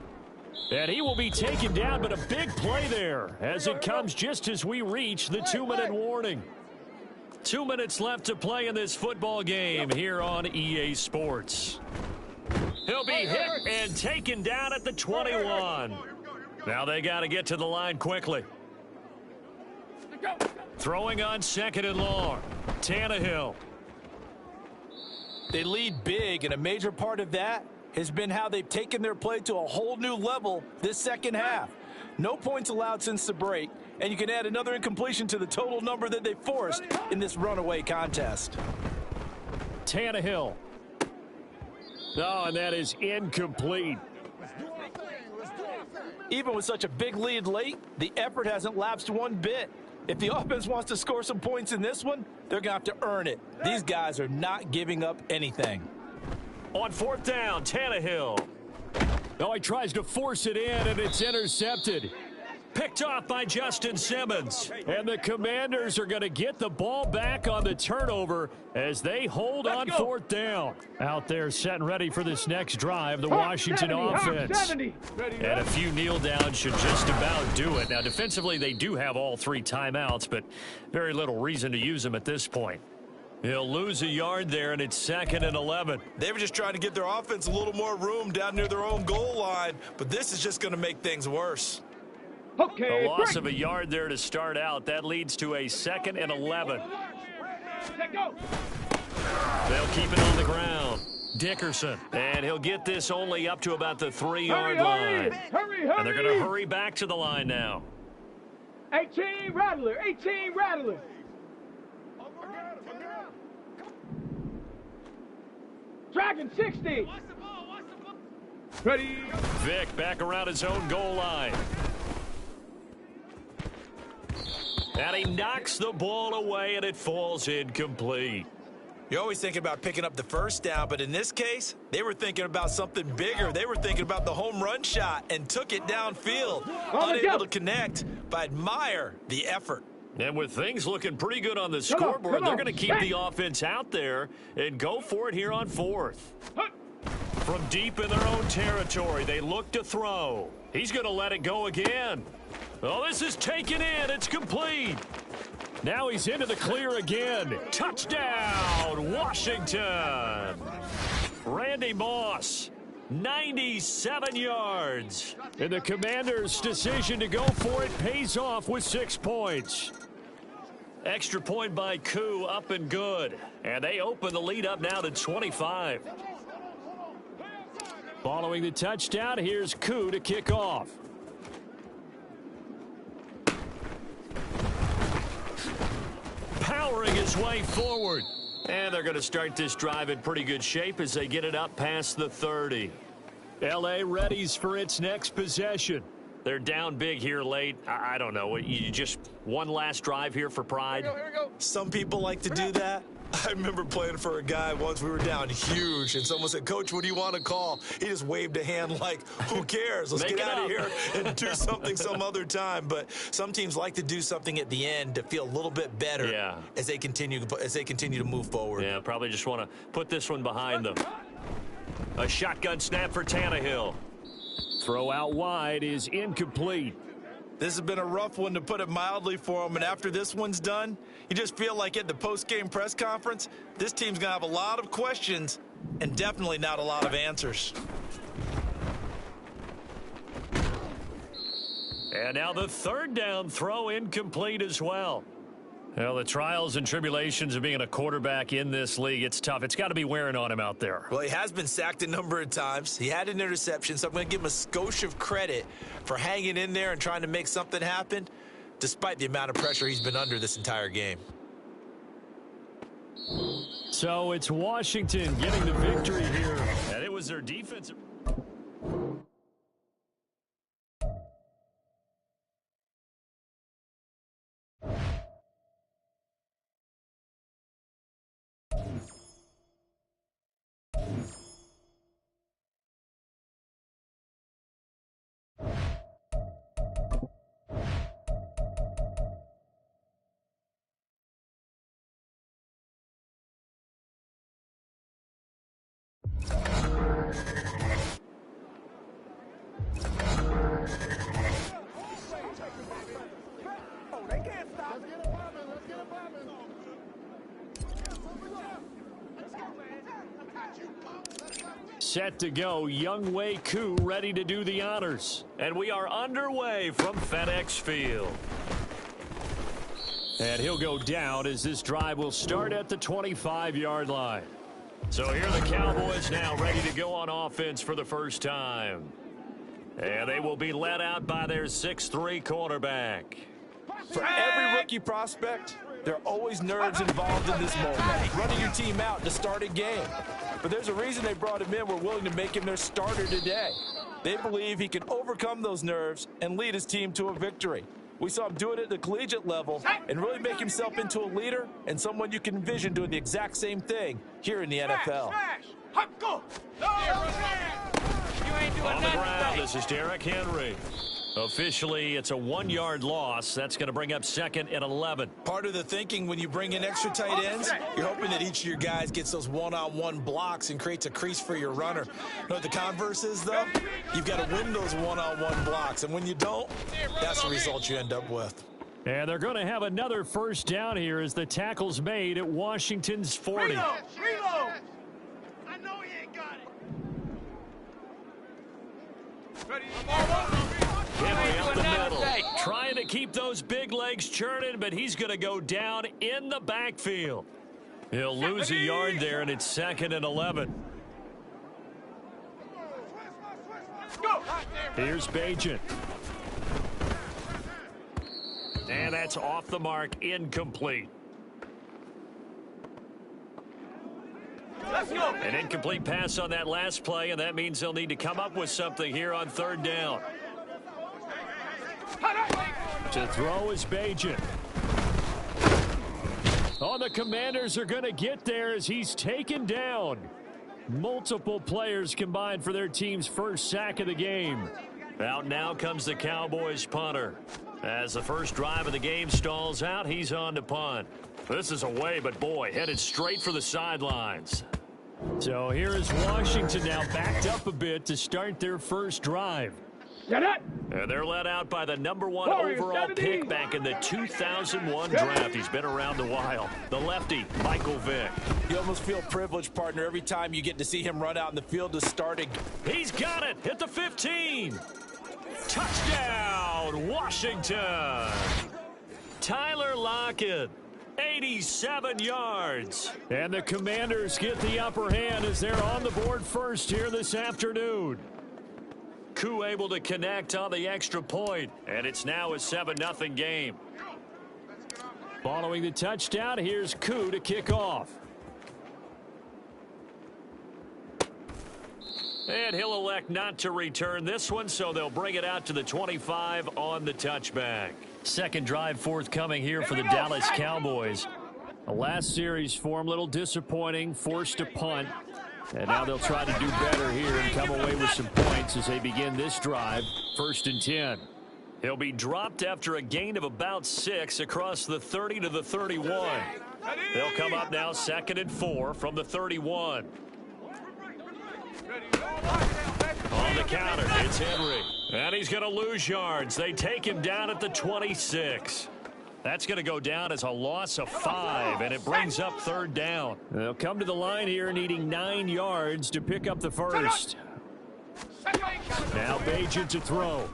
And he will be taken down, but a big play there as it comes just as we reach the 2-minute warning. 2 minutes left to play in this football game here on EA Sports. He'll be hit and taken down at the 21. Now they got to get to the line quickly. Throwing on 2nd and long. Tannehill.
They lead big, and a major part of that has been how they've taken their play to a whole new level this second half. No points allowed since the break, and you can add another incompletion to the total number that they forced in this runaway contest.
Tannehill. Oh, and that is incomplete.
Even with such a big lead late, the effort hasn't lapsed one bit. If the offense wants to score some points in this one, they're going to have to earn it. These guys are not giving up anything.
On 4th down, Tannehill. Oh, he tries to force it in, and it's intercepted. Picked off by Justin Simmons. And the Commanders are going to get the ball back on the turnover as they hold on 4th down. Out there setting ready for this next drive, the Washington offense. And a few kneel downs should just about do it. Now, defensively, they do have all 3 timeouts, but very little reason to use them at this point. He'll lose a yard there, and it's 2nd and 11.
They were just trying to give their offense a little more room down near their own goal line, but this is just going to make things worse.
A loss of a yard there to start out. That leads to a 2nd and 11. They'll keep it on the ground. Dickerson. And he'll get this only up to about the 3-yard line.
Hurry!
And they're going to hurry back to the line now.
18 Rattler! Dragon 60! Ready?
Vic back around his own goal line. And he knocks the ball away, and it falls incomplete.
You're always thinking about picking up the first down, but in this case, they were thinking about something bigger. They were thinking about the home run shot and took it downfield. Unable to connect, but I admire the effort.
And with things looking pretty good on the scoreboard, they're going to keep the offense out there and go for it here on fourth. From deep in their own territory, they look to throw. He's going to let it go again. Oh, this is taken in. It's complete. Now he's into the clear again. Touchdown, Washington. Randy Moss, 97 yards. And the Commanders' decision to go for it pays off with 6 points. Extra point by Koo, up and good. And they open the lead up now to 25. Following the touchdown, here's Koo to kick off. Powering his way forward. And they're going to start this drive in pretty good shape as they get it up past the 30. L.A. readies for its next possession. They're down big here late. I don't know. You just one last drive here for pride?
Here we go. Some people like to do that. I remember playing for a guy once. We were down huge, and someone said, "Coach, what do you want to call?" He just waved a hand like, who cares? Let's get out of here and do something some other time. But some teams like to do something at the end to feel a little bit better as they continue to move forward.
Yeah, probably just want to put this one behind them. A shotgun snap for Tannehill. Throw out wide is incomplete.
This has been a rough one, to put it mildly, for him. And after this one's done, you just feel like at the post-game press conference, this team's going to have a lot of questions and definitely not a lot of answers.
And now the third down throw incomplete as well. Well, the trials and tribulations of being a quarterback in this league, it's tough. It's got to be wearing on him out there.
Well, he has been sacked a number of times. He had an interception, so I'm going to give him a skosh of credit for hanging in there and trying to make something happen, despite the amount of pressure he's been under this entire game.
So it's Washington getting the victory here.
And it was their defensive...
Set to go, Younghoe Koo ready to do the honors.
And we are underway from FedEx Field.
And he'll go down as this drive will start at the 25-yard line.
So here are the Cowboys now ready to go on offense for the first time. And they will be led out by their 6'3" quarterback.
For every rookie prospect, there are always nerves involved in this moment. Running your team out to start a game. But there's a reason they brought him in. We're willing to make him their starter today. They believe he can overcome those nerves and lead his team to a victory. We saw him do it at the collegiate level and really make himself into a leader and someone you can envision doing the exact same thing here in the NFL.
On the ground, this is Derrick Henry. Officially, it's a 1-yard loss. That's going to bring up 2nd and 11.
Part of the thinking when you bring in extra tight ends, you're hoping that each of your guys gets those one-on-one blocks and creates a crease for your runner. You know what the converse is, though? You've got to win those one-on-one blocks, and when you don't, that's the result you end up with.
And they're going to have another first down here as the tackle's made at Washington's 40.
Reload! I know he ain't got it. Ready?
Henry up the middle, trying to keep those big legs churning, but he's going to go down in the backfield. He'll lose a yard there, and it's 2nd and 11.
Here's Bajan.
And that's off the mark, incomplete.
Let's go.
An incomplete pass on that last play, and that means they'll need to come up with something here on 3rd down.
To throw is Bajan. Oh, the Commanders are going to get there as he's taken down. Multiple players combined for their team's first sack of the game.
Out now comes the Cowboys punter. As the first drive of the game stalls out, he's on to punt. This is away, but boy, headed straight for the sidelines.
So here is Washington now backed up a bit to start their first drive.
And they're led out by the #1 overall pick back in the 2001 draft. He's been around a while. The lefty, Michael Vick.
You almost feel privileged, partner, every time you get to see him run out in the field to start it.
He's got it at the 15. Touchdown, Washington. Tyler Lockett, 87 yards.
And the Commanders get the upper hand as they're on the board first here this afternoon.
Koo able to connect on the extra point, and it's now a 7-0 game.
Following the touchdown, here's Koo to kick off.
And he'll elect not to return this one, so they'll bring it out to the 25 on the touchback.
Second drive forthcoming here for the Dallas Cowboys. The last series for him, a little disappointing, forced to punt. And now they'll try to do better here and come away with some points as they begin this drive. 1st and 10.
He'll be dropped after a gain of about 6 across the 30 to the 31. They'll come up now 2nd and 4 from the 31. On the counter, it's Henry. And he's going to lose yards. They take him down at the 26. That's going to go down as a loss of 5, and it brings up 3rd down.
They'll come to the line here needing 9 yards to pick up the first. Now Bajan to throw.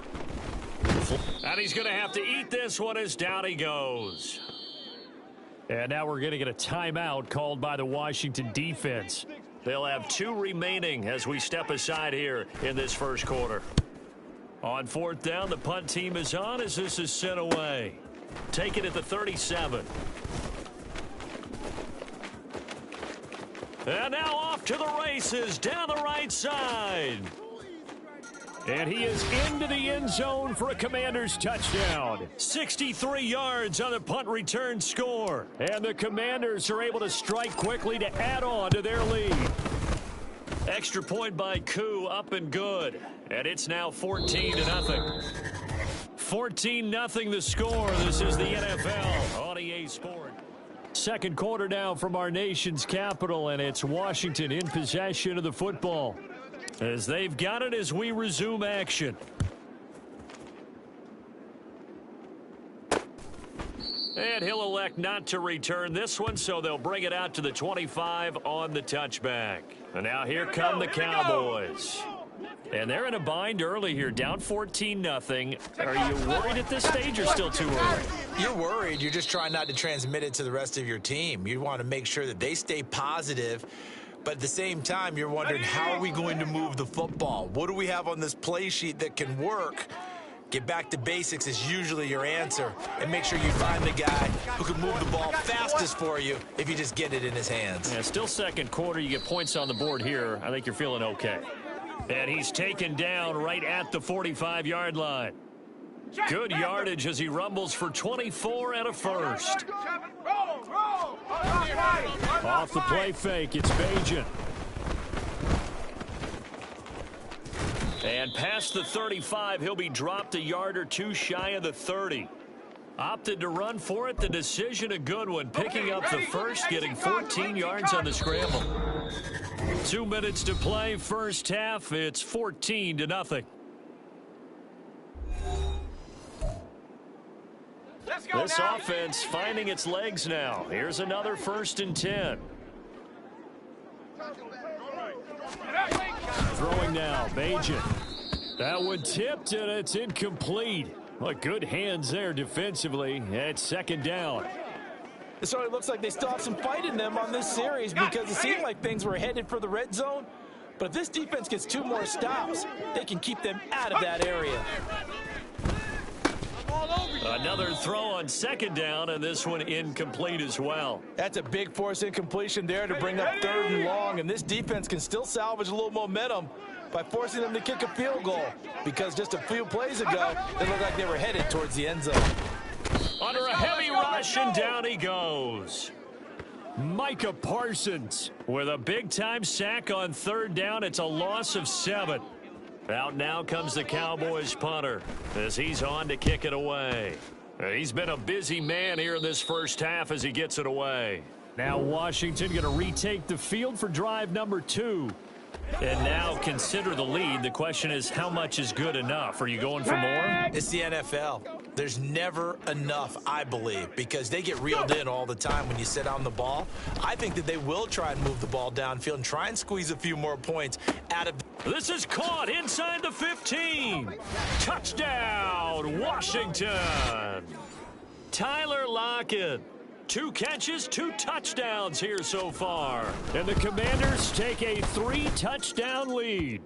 And he's going to have to eat this one as down he goes.
And now we're going to get a timeout called by the Washington defense.
They'll have 2 remaining as we step aside here in this first quarter. On 4th down, the punt team is on as this is sent away. Take it at the 37. And now off to the races down the right side.
And he is into the end zone for a Commanders touchdown.
63 yards on the punt return score.
And the Commanders are able to strike quickly to add on to their lead.
Extra point by Koo, up and good. And it's now 14-0. 14-0 the score. This is the NFL on EA Sport.
Second quarter now from our nation's capital, and it's Washington in possession of the football.
As they've got it as we resume action. And he'll elect not to return this one, so they'll bring it out to the 25 on the touchback. And now here come the Cowboys. And they're in a bind early here, down 14-0. Are you worried at this stage or still too early?
You're worried. You're just trying not to transmit it to the rest of your team. You want to make sure that they stay positive. But at the same time, you're wondering, how are we going to move the football? What do we have on this play sheet that can work? Get back to basics is usually your answer. And make sure you find the guy who can move the ball fastest for you if you just get it in his hands.
Yeah, still second quarter. You get points on the board here. I think you're feeling okay. And he's taken down right at the 45-yard line. Good yardage as he rumbles for 24 and a first.
Off the play fake, it's Bajan.
And past the 35, he'll be dropped a yard or 2 shy of the 30. Opted to run for it. The decision a good one. Picking up the first, getting 14 yards on the scramble. 2 minutes to play, first half. It's 14-0. This offense finding its legs now. Here's another 1st and 10.
Throwing now, Bajan. That one tipped, and it's incomplete. What good hands there defensively. It's 2nd down.
It certainly looks like they still have some fight in them on this series because it seemed like things were headed for the red zone. But if this defense gets 2 more stops, they can keep them out of that area.
Another throw on 2nd down, and this one incomplete as well.
That's a big force incompletion there to bring up 3rd and long, and this defense can still salvage a little momentum by forcing them to kick a field goal, because just a few plays ago, they looked like they were headed towards the end zone.
Under a heavy rush, and down he goes. Micah Parsons with a big-time sack on third down. It's a loss of 7. Out now comes the Cowboys punter as he's on to kick it away. He's been a busy man here in this first half as he gets it away.
Now Washington going to retake the field for drive number 2.
And now consider the lead. The question is, how much is good enough? Are you going for more?
It's the NFL. There's never enough, I believe, because they get reeled in all the time when you sit on the ball. I think that they will try and move the ball downfield and try and squeeze a few more points out of.
This is caught inside the 15. Touchdown, Washington. Tyler Lockett. 2 catches, 2 touchdowns here so far.
And the Commanders take a 3-touchdown lead.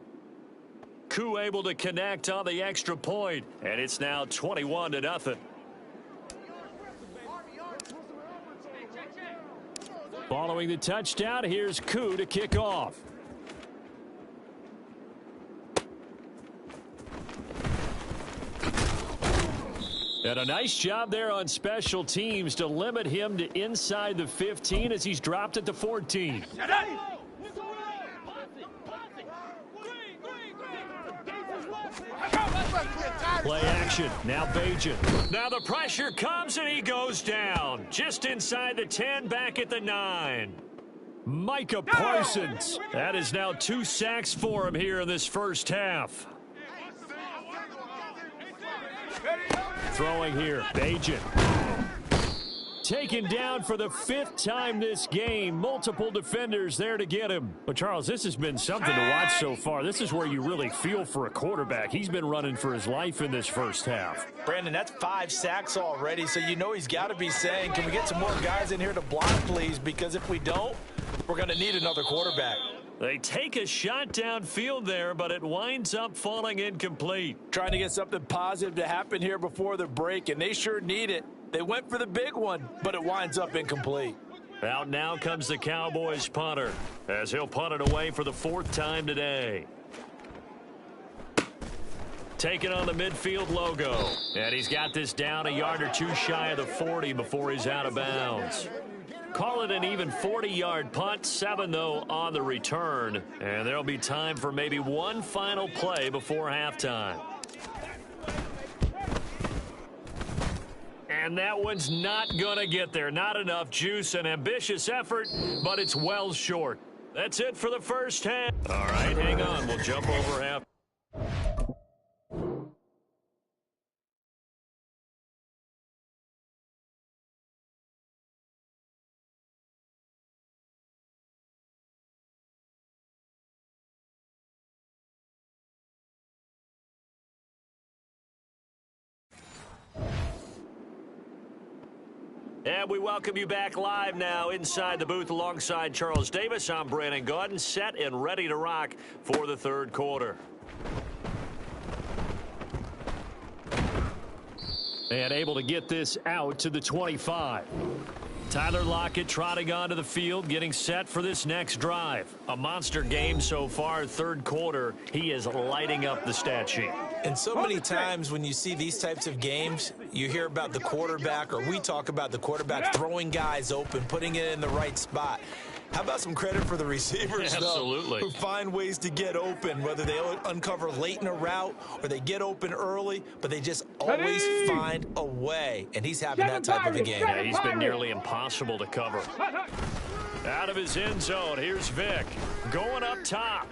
Koo able to connect on the extra point, and it's now 21-0.
Following the touchdown, here's Koo to kick off. And a nice job there on special teams to limit him to inside the 15 as he's dropped at the 14. Play action. Now Bajan.
Now the pressure comes and he goes down. Just inside the 10, back at the 9.
Micah Parsons.
That is now 2 sacks for him here in this first half.
Throwing here, Bajan. Taken down for the 5th time this game. Multiple defenders there to get him. But, Charles, this has been something to watch so far. This is where you really feel for a quarterback. He's been running for his life in this first half.
Brandon, that's 5 sacks already, so you know he's got to be saying, can we get some more guys in here to block, please? Because if we don't, we're going to need another quarterback.
They take a shot downfield there, but it winds up falling incomplete.
Trying to get something positive to happen here before the break, and they sure need it. They went for the big one, but it winds up incomplete.
Out now comes the Cowboys punter as he'll punt it away for the 4th time today. Taking on the midfield logo, and he's got this down a yard or 2 shy of the 40 before he's out of bounds. Call it an even 40-yard punt, 7, though, on the return. And there'll be time for maybe one final play before halftime. And that one's not going to get there. Not enough juice. An ambitious effort, but it's well short. That's it for the first half. All right, hang on. We'll jump over half. And we welcome you back live now inside the booth alongside Charles Davis. I'm Brandon Gaudin, set and ready to rock for the 3rd quarter.
And able to get this out to the 25.
Tyler Lockett trotting onto the field, getting set for this next drive. A monster game so far, 3rd quarter. He is lighting up the stat sheet.
And so many times when you see these types of games, you hear about the quarterback, or we talk about the quarterback throwing guys open, putting it in the right spot. How about some credit for the receivers,
Absolutely.
though, who find ways to get open, whether they uncover late in a route or they get open early, but they just always find a way. And he's having that type of a game.
Yeah, he's been nearly impossible to cover. Out of his end zone, here's Vick going up top.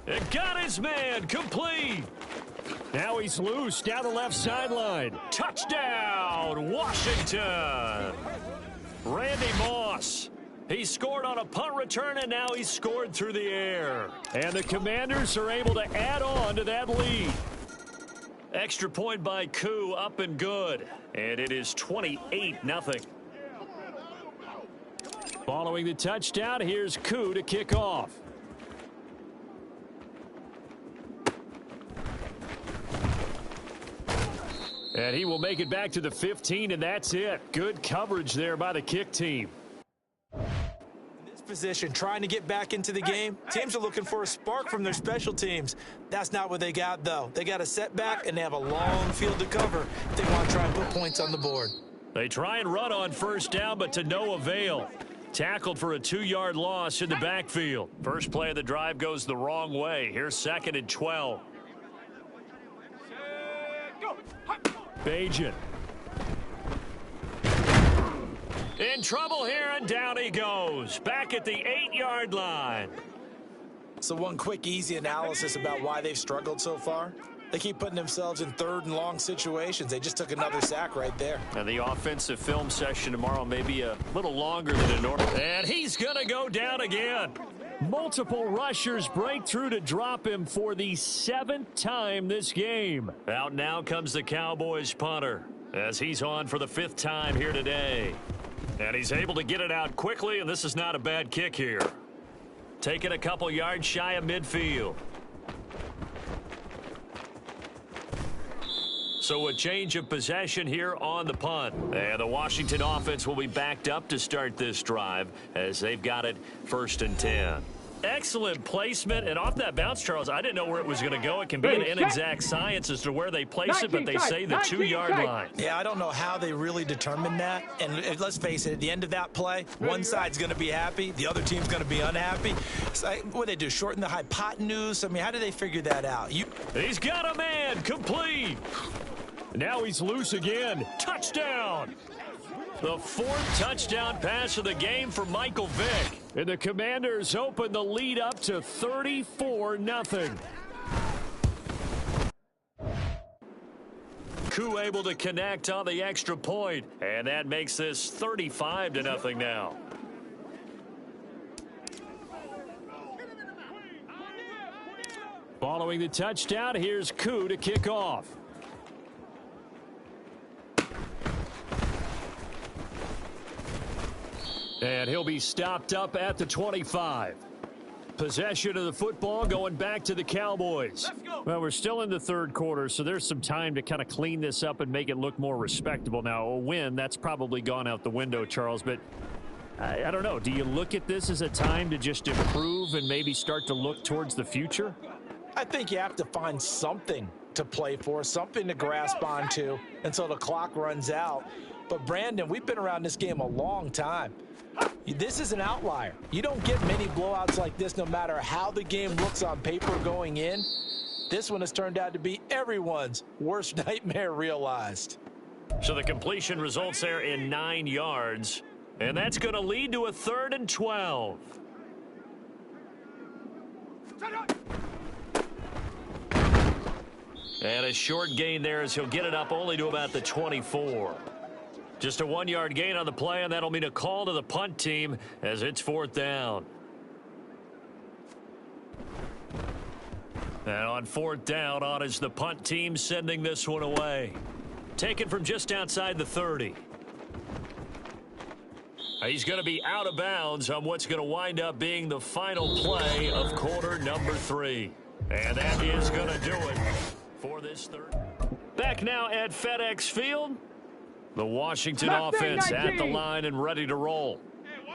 It got his man, complete.
Now he's loose down the left sideline.
Touchdown, Washington. Randy Moss. He scored on a punt return, and now he's scored through the air.
And the Commanders are able to add on to that lead.
Extra point by Koo, up and good. And it is 28-0.
Following the touchdown, here's Koo to kick off. And he will make it back to the 15, and that's it. Good coverage there by the kick team.
In this position, trying to get back into the game, teams are looking for a spark from their special teams. That's not what they got, though. They got a setback, and they have a long field to cover if they want to try and put points on the board.
They try and run on first down, but to no avail. Tackled for a 2-yard loss in the backfield. First play of the drive goes the wrong way. Here's 2nd and 12. Bajan. In trouble here, and down he goes. Back at the 8-yard line.
So one quick, easy analysis about why they've struggled so far. They keep putting themselves in 3rd and long situations. They just took another sack right there.
And the offensive film session tomorrow may be a little longer than a normal. And he's going to go down again.
Multiple rushers break through to drop him for the 7th time this game.
Out now comes the Cowboys punter as he's on for the 5th time here today. And he's able to get it out quickly, and this is not a bad kick here. Taking a couple yards shy of midfield. So a change of possession here on the punt. And the Washington offense will be backed up to start this drive as they've got it 1st and 10. Excellent placement, and off that bounce, Charles, I didn't know where it was going to go. It can be an inexact science as to where they place it, but they say the 2-yard line.
Yeah, I don't know how they really determined that. And let's face it, at the end of that play, one side's going to be happy, the other team's going to be unhappy. So, what do they do, shorten the hypotenuse? I mean, how do they figure that out?
He's got a man, complete.
Now he's loose again.
Touchdown. The 4th touchdown pass of the game for Michael Vick.
And the Commanders open the lead up to 34-0.
Koo able to connect on the extra point, and that makes this 35-0 now.
Following the touchdown, here's Koo to kick off. And he'll be stopped up at the 25. Possession of the football going back to the Cowboys.
Well, we're still in the 3rd quarter, so there's some time to kind of clean this up and make it look more respectable. Now, a win, that's probably gone out the window, Charles, but I don't know. Do you look at this as a time to just improve and maybe start to look towards the future?
I think you have to find something to play for, something to grasp onto until the clock runs out. But, Brandon, we've been around this game a long time. This is an outlier. You don't get many blowouts like this no matter how the game looks on paper going in. This one has turned out to be everyone's worst nightmare realized.
So the completion results there in 9 yards. And that's going to lead to a 3rd and 12. And a short gain there as he'll get it up only to about the 24. Just a 1-yard gain on the play, and that'll mean a call to the punt team as it's 4th down. And on 4th down, on is the punt team sending this one away. Taken from just outside the 30. He's going to be out of bounds on what's going to wind up being the final play of quarter number 3. And that is going to do it for this 3rd. Back now at FedEx Field. The Washington offense at the line and ready to roll.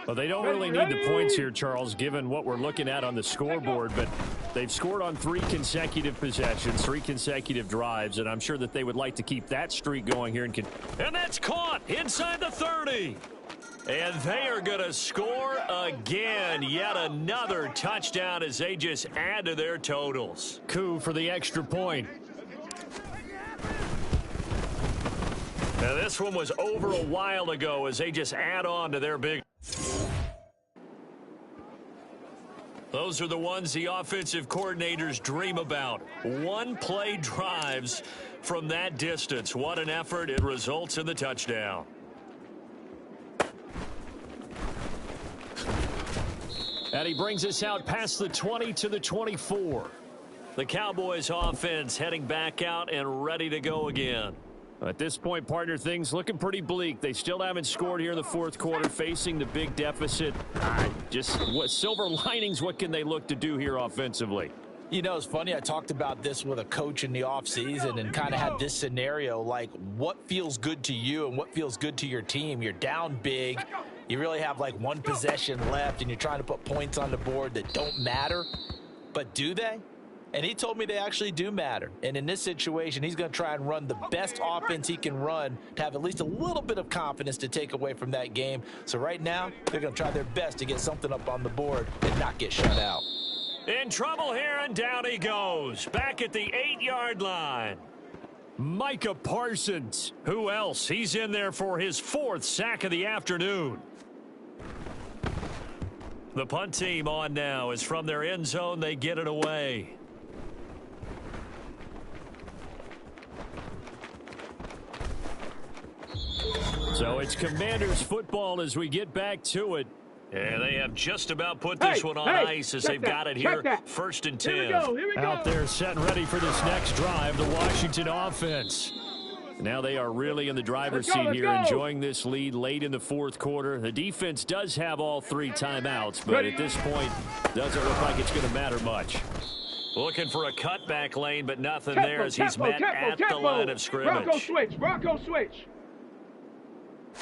Well, they don't really need the points here, Charles, given what we're looking at on the scoreboard, but they've scored on 3 consecutive possessions, 3 consecutive drives, and I'm sure that they would like to keep that streak going here. And
that's caught inside the 30. And they are going to score again. Yet another touchdown as they just add to their totals.
Koo for the extra point.
Now this one was over a while ago as they just add on to their big. Those are the ones the offensive coordinators dream about. 1-play drives from that distance. What an effort. It results in the touchdown. And he brings us out past the 20 to the 24. The Cowboys offense heading back out and ready to go again.
At this point, partner, things looking pretty bleak. They still haven't scored here in the 4th quarter, facing the big deficit. Just what silver linings, what can they look to do here offensively?
You know, it's funny. I talked about this with a coach in the offseason and kind of had this scenario, like what feels good to you and what feels good to your team. You're down big. You really have like 1 possession left, and you're trying to put points on the board that don't matter. But do they? And he told me they actually do matter. And in this situation, he's going to try and run the best offense he can run to have at least a little bit of confidence to take away from that game. So right now, they're going to try their best to get something up on the board and not get shut out.
In trouble here, and down he goes. Back at the 8-yard line.
Micah Parsons. Who else? He's in there for his 4th sack of the afternoon.
The punt team on now is from their end zone. They get it away.
So it's Commanders football as we get back to it.
And they have just about put this one on ice as they've got it here. 1st and 10.
Here we go.
Out there set and ready for this next drive, the Washington offense. Now they are really in the driver's seat here, enjoying this lead late in the 4th quarter. The defense does have all 3 timeouts, but at this point, doesn't look like it's going to matter much.
Looking for a cutback lane, but nothing there as he's met at the line of scrimmage.
Bronco switch.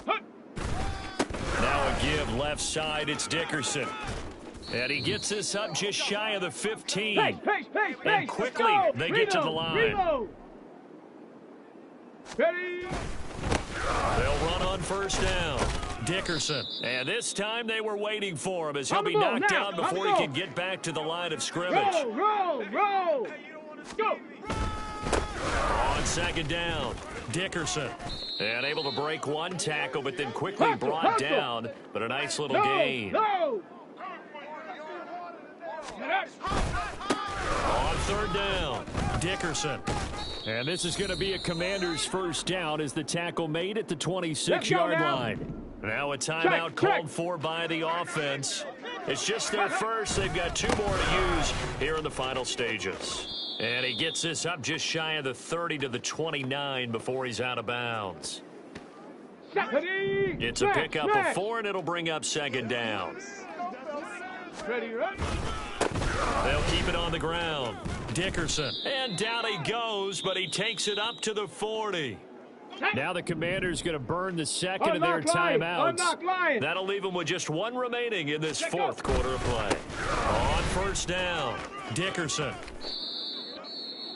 Now a give left side, it's Dickerson. And he gets this up just shy of the 15.
Pace.
And quickly they get to the line.
Reload. Ready.
They'll run on 1st down. Dickerson. And this time they were waiting for him as he'll be knocked down before he can get back to the line of scrimmage.
Roll. Go.
On 2nd down, Dickerson. And able to break one tackle, but then quickly brought down. But a nice little gain.
No.
On 3rd down, Dickerson.
And this is going to be a Commanders' 1st down as the tackle made at the 26-yard line.
Now a timeout called for by the offense. It's just their first. They've got 2 more to use here in the final stages. And he gets this up just shy of the 30 to the 29 before he's out of bounds. It's a pickup of 4, and it'll bring up 2nd down.
Ready, run.
They'll keep it on the ground. Dickerson. And down he goes, but he takes it up to the 40.
Now the Commanders going to burn the 2nd of their timeouts.
That'll leave them with just 1 remaining in this 4th quarter of play. On 1st down, Dickerson.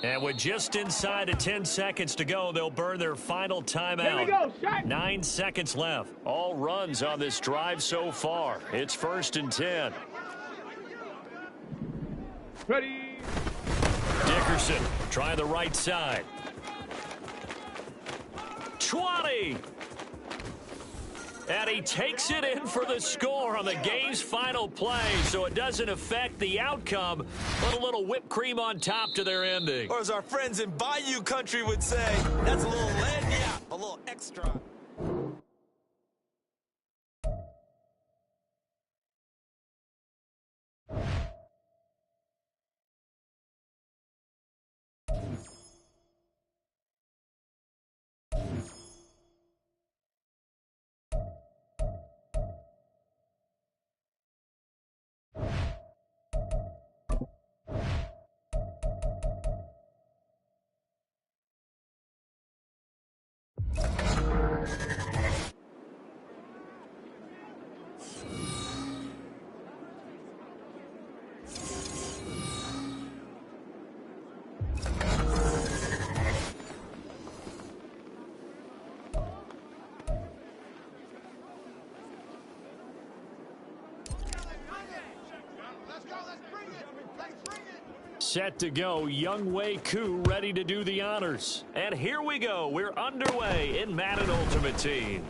And with just inside of 10 seconds to go, they'll burn their final timeout. 9 seconds left. All runs on this drive so far. It's 1st and 10.
Ready.
Dickerson trying the right side. 20. And he takes it in for the score on the game's final play, so it doesn't affect the outcome. Put a little whipped cream on top to their ending.
Or as our friends in Bayou Country would say, that's a little a little extra.
Set to go, Young Wei Koo ready to do the honors.
And here we go. We're underway in Madden Ultimate Team.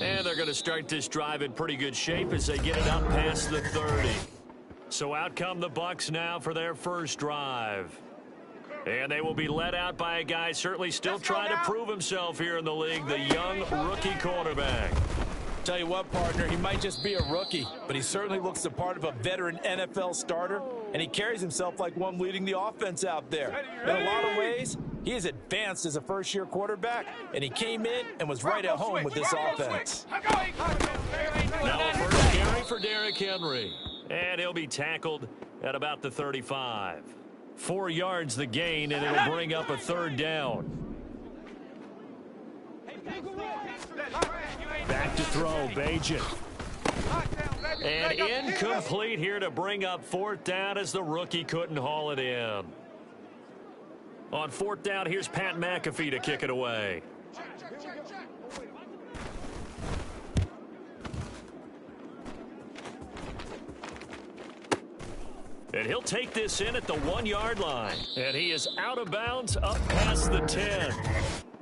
And they're going to start this drive in pretty good shape as they get it up past the 30. So out come the Bucs now for their first drive. And they will be led out by a guy certainly still trying to prove himself here in the league, the young rookie quarterback.
Tell you what, partner, he might just be a rookie, but he certainly looks the part of a veteran NFL starter, and he carries himself like one leading the offense out there. In a lot of ways, he has advanced as a first-year quarterback, and he came in and was right at home with this offense.
Now a first carry for Derrick Henry, and he'll be tackled at about the 35.
4 yards the gain, and it'll bring up a 3rd down. Back to throw, Bajan.
And incomplete here to bring up fourth down as the rookie couldn't haul it in. On fourth down, here's Pat McAfee to kick it away. And he'll take this in at the 1-yard line. And he is out of bounds up past the 10.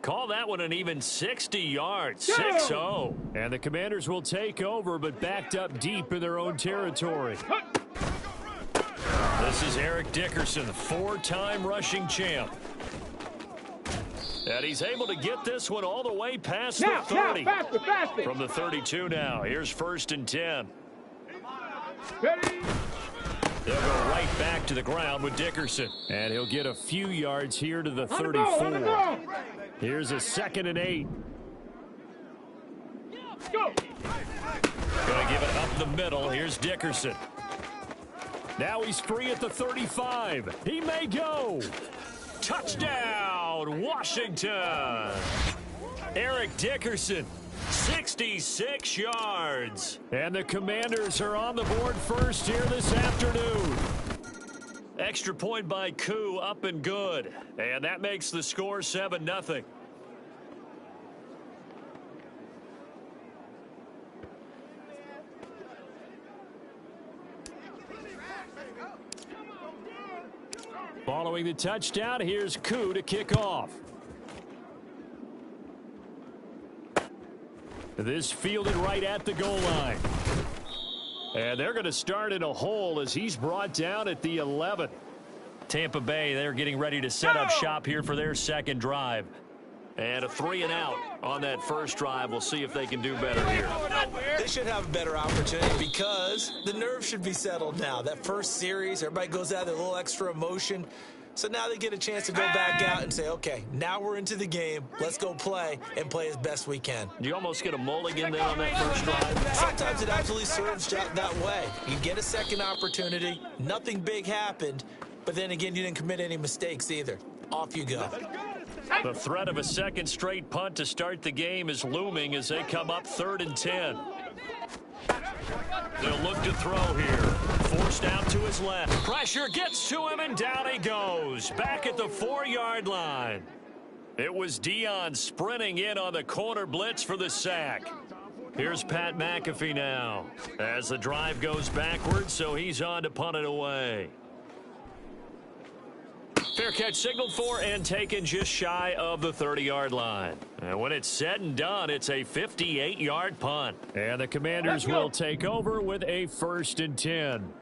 Call that one an even 60 yards, 6-0.
And the Commanders will take over, but backed up deep in their own territory.
This is Eric Dickerson, 4-time rushing champ. And he's able to get this one all the way past the 30.
Faster.
From the 32 now, here's first and 10.
Ready.
They'll go right back to the ground with Dickerson.
And he'll get a few yards here to the 34. Here's a 2nd and 8.
Go.
Going to give it up the middle. Here's Dickerson.
Now he's free at the 35. He may go.
Touchdown, Washington. Eric Dickerson, 66 yards.
And the Commanders are on the board first here this afternoon.
Extra point by Koo, up and good. And that makes the score 7-0.
Following the touchdown, here's Koo to kick off. This fielded right at the goal line. And they're going to start in a hole as he's brought down at the 11.
Tampa Bay, they're getting ready to set up shop here for their second drive. And a 3-and-out on that first drive. We'll see if they can do better here.
They should have a better opportunity because the nerves should be settled now. That first series, everybody goes out with a little extra emotion. So now they get a chance to go back out and say, okay, now we're into the game. Let's go play and play as best we can.
You almost get a mulligan there on that first drive.
Sometimes it absolutely serves that way. You get a second opportunity. Nothing big happened. But then again, you didn't commit any mistakes either. Off you go.
The threat of a second straight punt to start the game is looming as they come up 3rd and 10. They'll look to throw here. Forced out to his left. Pressure gets to him, and down he goes. Back at the 4-yard line. It was Dion sprinting in on the corner blitz for the sack. Here's Pat McAfee now. As the drive goes backwards, so he's on to punt it away. Fair catch signaled for and taken just shy of the 30-yard line. And when it's said and done, it's a 58-yard punt.
And the Commanders will take over with a 1st and 10.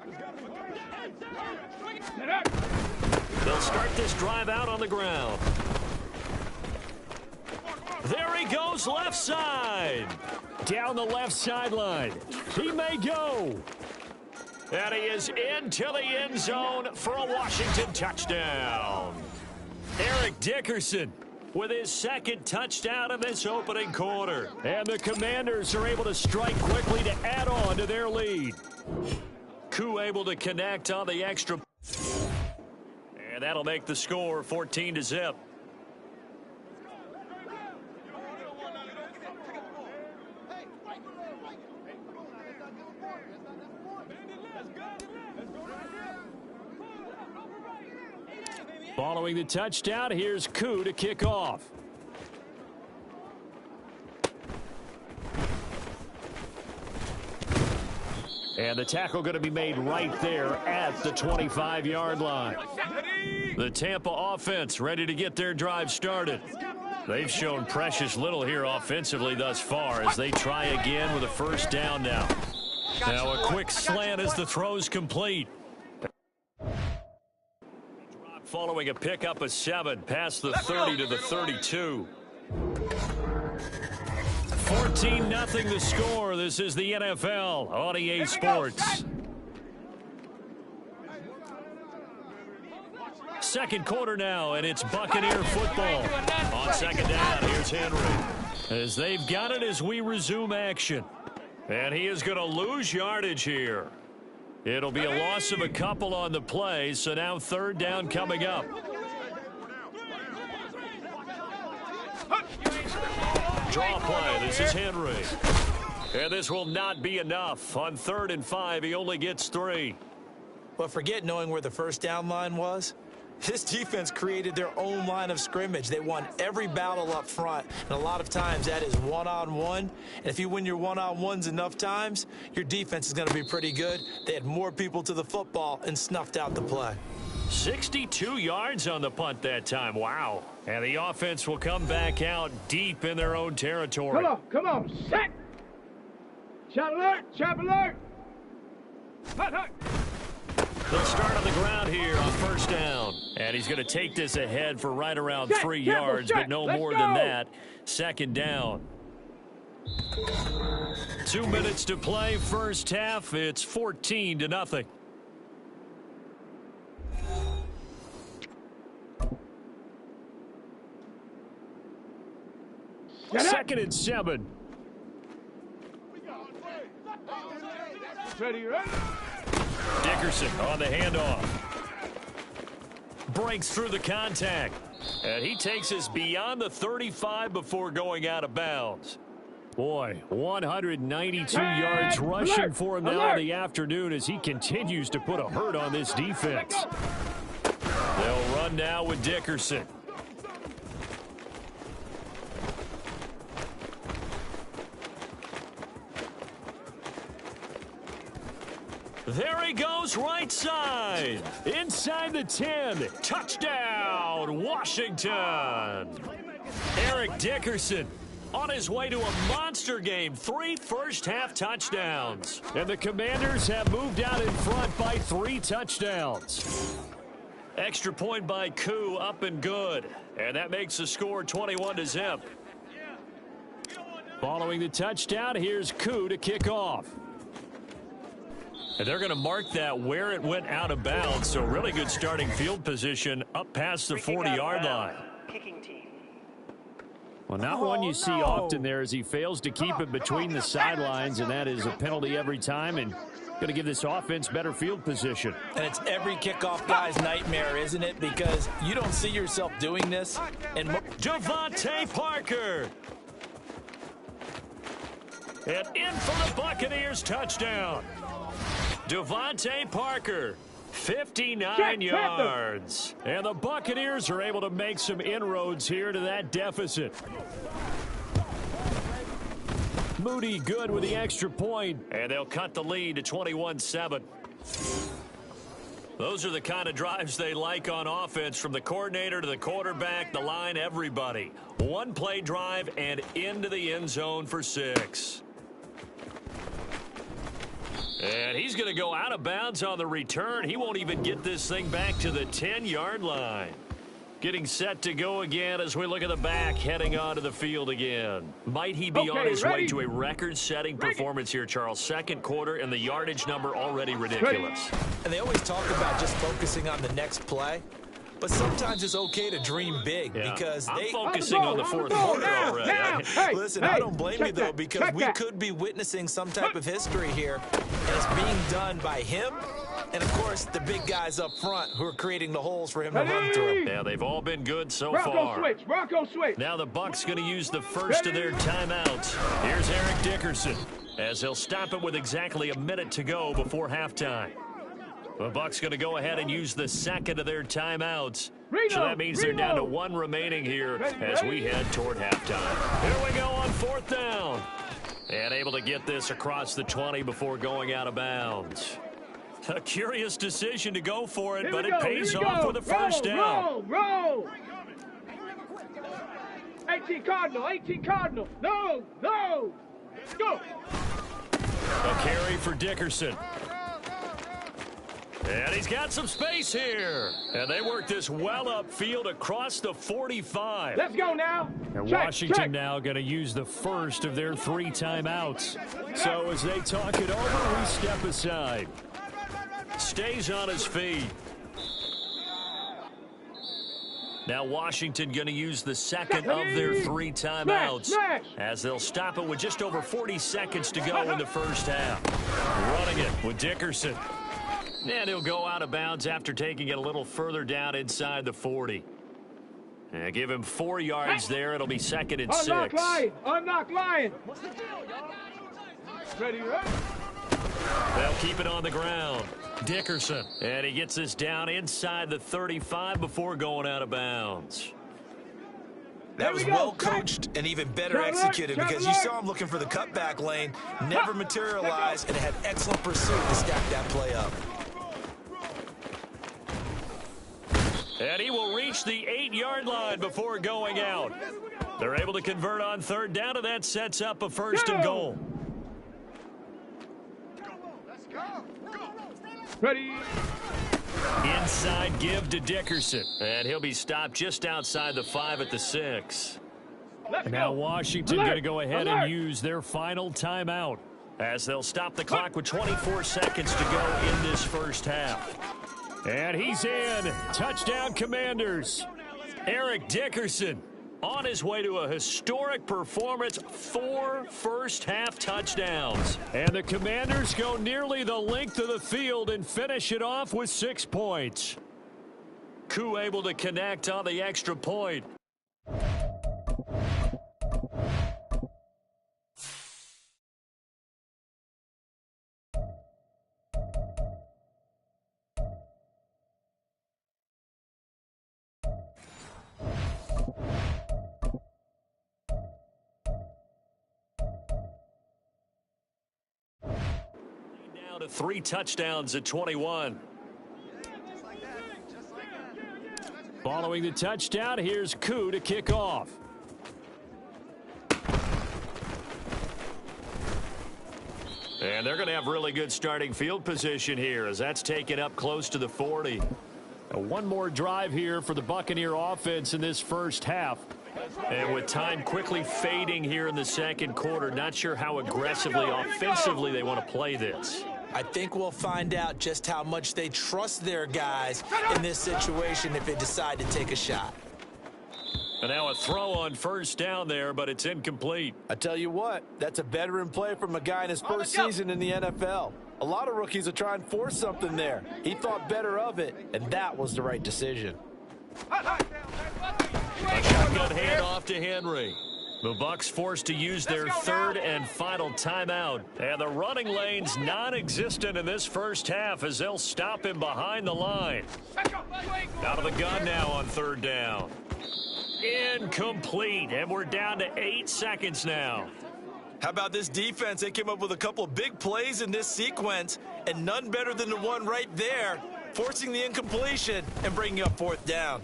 They'll start this drive out on the ground. There he goes, left side.
Down the left sideline. He may go.
And he is into the end zone for a Washington touchdown. Eric Dickerson with his second touchdown in this opening quarter.
And the Commanders are able to strike quickly to add on to their lead.
Koo able to connect on the extra. And that'll make the score 14-0.
Following the touchdown, here's Koo to kick off. And the tackle going to be made right there at the 25-yard line.
The Tampa offense ready to get their drive started. They've shown precious little here offensively thus far as they try again with a first down now. Now a quick slant as the throw's complete. Following a pickup of 7 past the 30 to the 32. 14-0 the score. This is the NFL on EA Sports. Second quarter now, and it's Buccaneer football. On second down, here's Henry. As they've got it as we resume action. And he is going to lose yardage here. It'll be a loss of a couple on the play, so now 3rd down coming up. Draw play. This is Henry. And this will not be enough. On 3rd and 5, he only gets 3.
But forget knowing where the first down line was. This defense created their own line of scrimmage. They won every battle up front, and a lot of times that is one-on-one. And if you win your one-on-ones enough times, your defense is going to be pretty good. They had more people to the football and snuffed out the play.
62 yards on the punt that time. Wow. And the offense will come back out deep in their own territory.
Come on, set! Shot alert, shot alert! Hut, hut!
They'll start on the ground here on 1st down. And he's going to take this ahead for right around 3 yards, but no more than that. 2nd down. 2 minutes to play, first half. It's 14-0. Second and 7.
Ready, ready?
Dickerson on the handoff. Breaks through the contact. And he takes us beyond the 35 before going out of bounds. Boy, 192 yards rushing for him now in the afternoon as he continues to put a hurt on this defense. They'll run now with Dickerson. There he goes, right side. Inside the 10. Touchdown, Washington. Eric Dickerson on his way to a monster game. 3 first-half touchdowns. And the Commanders have moved out in front by 3 touchdowns. Extra point by Koo, up and good. And that makes the score 21-0. Following the touchdown, here's Koo to kick off. And they're going to mark that where it went out of bounds. So really good starting field position up past the 40-yard line.
Kicking team.
Well, not one you see often there as he fails to keep it between the sidelines, and that is a penalty every time, and going to give this offense better field position.
And it's every kickoff guy's nightmare, isn't it? Because you don't see yourself doing this. And
Devontae Parker. And in for the Buccaneers touchdown. Devontae Parker, 59 yards. And the Buccaneers are able to make some inroads here to that deficit. Moody good with the extra point. And they'll cut the lead to 21-7. Those are the kind of drives they like on offense, from the coordinator to the quarterback, the line, everybody. One play drive and into the end zone for 6. And he's going to go out of bounds on the return. He won't even get this thing back to the 10-yard line. Getting set to go again as we look at the back, heading onto the field again. Might he be on his way to a record-setting performance here, Charles? 2nd quarter, and the yardage number already ridiculous.
And they always talk about just focusing on the next play. But sometimes it's okay to dream big because
I'm focusing on the 4th quarter already.
Listen, I don't blame you, though, because we could be witnessing some type of history here, and it's being done by him and, of course, the big guys up front who are creating the holes for him to run through.
Yeah, they've all been good so far.
Bronco switch.
Now the Bucs going to use the first of their timeouts. Here's Eric Dickerson as he'll stop it with exactly a minute to go before halftime. The Bucs going to go ahead and use the second of their timeouts. So that means they're down to 1 remaining here as we head toward halftime. Here we go on 4th down. And able to get this across the 20 before going out of bounds. A curious decision to go for it, but it pays off with a first down.
Roll! 18 Cardinal. No! Go!
A carry for Dickerson. And he's got some space here. And they work this well upfield across the 45.
Let's go now.
And Washington now going to use the first of their 3 timeouts. So as they talk it over, we step aside. Stays on his feet. Now Washington going to use the second of their 3 timeouts as they'll stop it with just over 40 seconds to go in the first half. Running it with Dickerson. And he'll go out of bounds after taking it a little further down inside the 40. And give him 4 yards there. It'll be 2nd and 6.
Unlock line. Ready, right?
They'll keep it on the ground. Dickerson. And he gets this down inside the 35 before going out of bounds.
That was well coached and even better executed because you saw him looking for the cutback lane, never materialized, and had excellent pursuit to stack that play up.
And he will reach the 8-yard line before going out. They're able to convert on third down, and that sets up a first and goal.
Ready.
Inside give to Dickerson. And he'll be stopped just outside the 5 at the 6.
And now Washington going to go ahead and use their final timeout,
as they'll stop the clock with 24 seconds to go in this first half.
And he's in. Touchdown, Commanders.
Eric Dickerson on his way to a historic performance, 4 first-half touchdowns.
And the Commanders go nearly the length of the field and finish it off with 6 points.
Koo able to connect on the extra point. Now to 3 touchdowns at 21.
Following the touchdown, here's Koo to kick off.
And they're going to have really good starting field position here as that's taken up close to the 40.
One more drive here for the Buccaneer offense in this first half.
And with time quickly fading here in the second quarter, not sure how aggressively, offensively they want to play this.
I think we'll find out just how much they trust their guys in this situation if they decide to take a shot.
And now a throw on first down there, but it's incomplete.
I tell you what, that's a veteran play from a guy in his first season in the NFL. A lot of rookies will try and force something there. He thought better of it, and that was the right decision.
A shotgun handoff to Henry. The Bucs forced to use their third and final timeout. And the running lane's non-existent in this first half as they'll stop him behind the line. Out of the gun now on third down. Incomplete, and we're down to 8 seconds now.
How about this defense? They came up with a couple of big plays in this sequence, and none better than the one right there, forcing the incompletion and bringing up fourth down.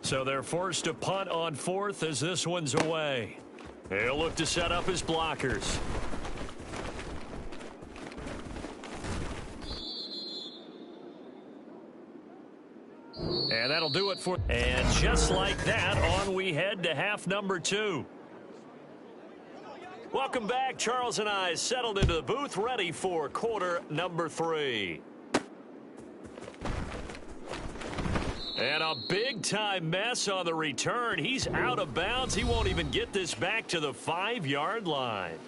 So they're forced to punt on fourth as this one's away. He'll look to set up his blockers. And that'll do it for... And just like that, on we head to half number 2. Welcome back. Charles and I settled into the booth, ready for quarter number 3. And a big-time mess on the return. He's out of bounds. He won't even get this back to the 5-yard line.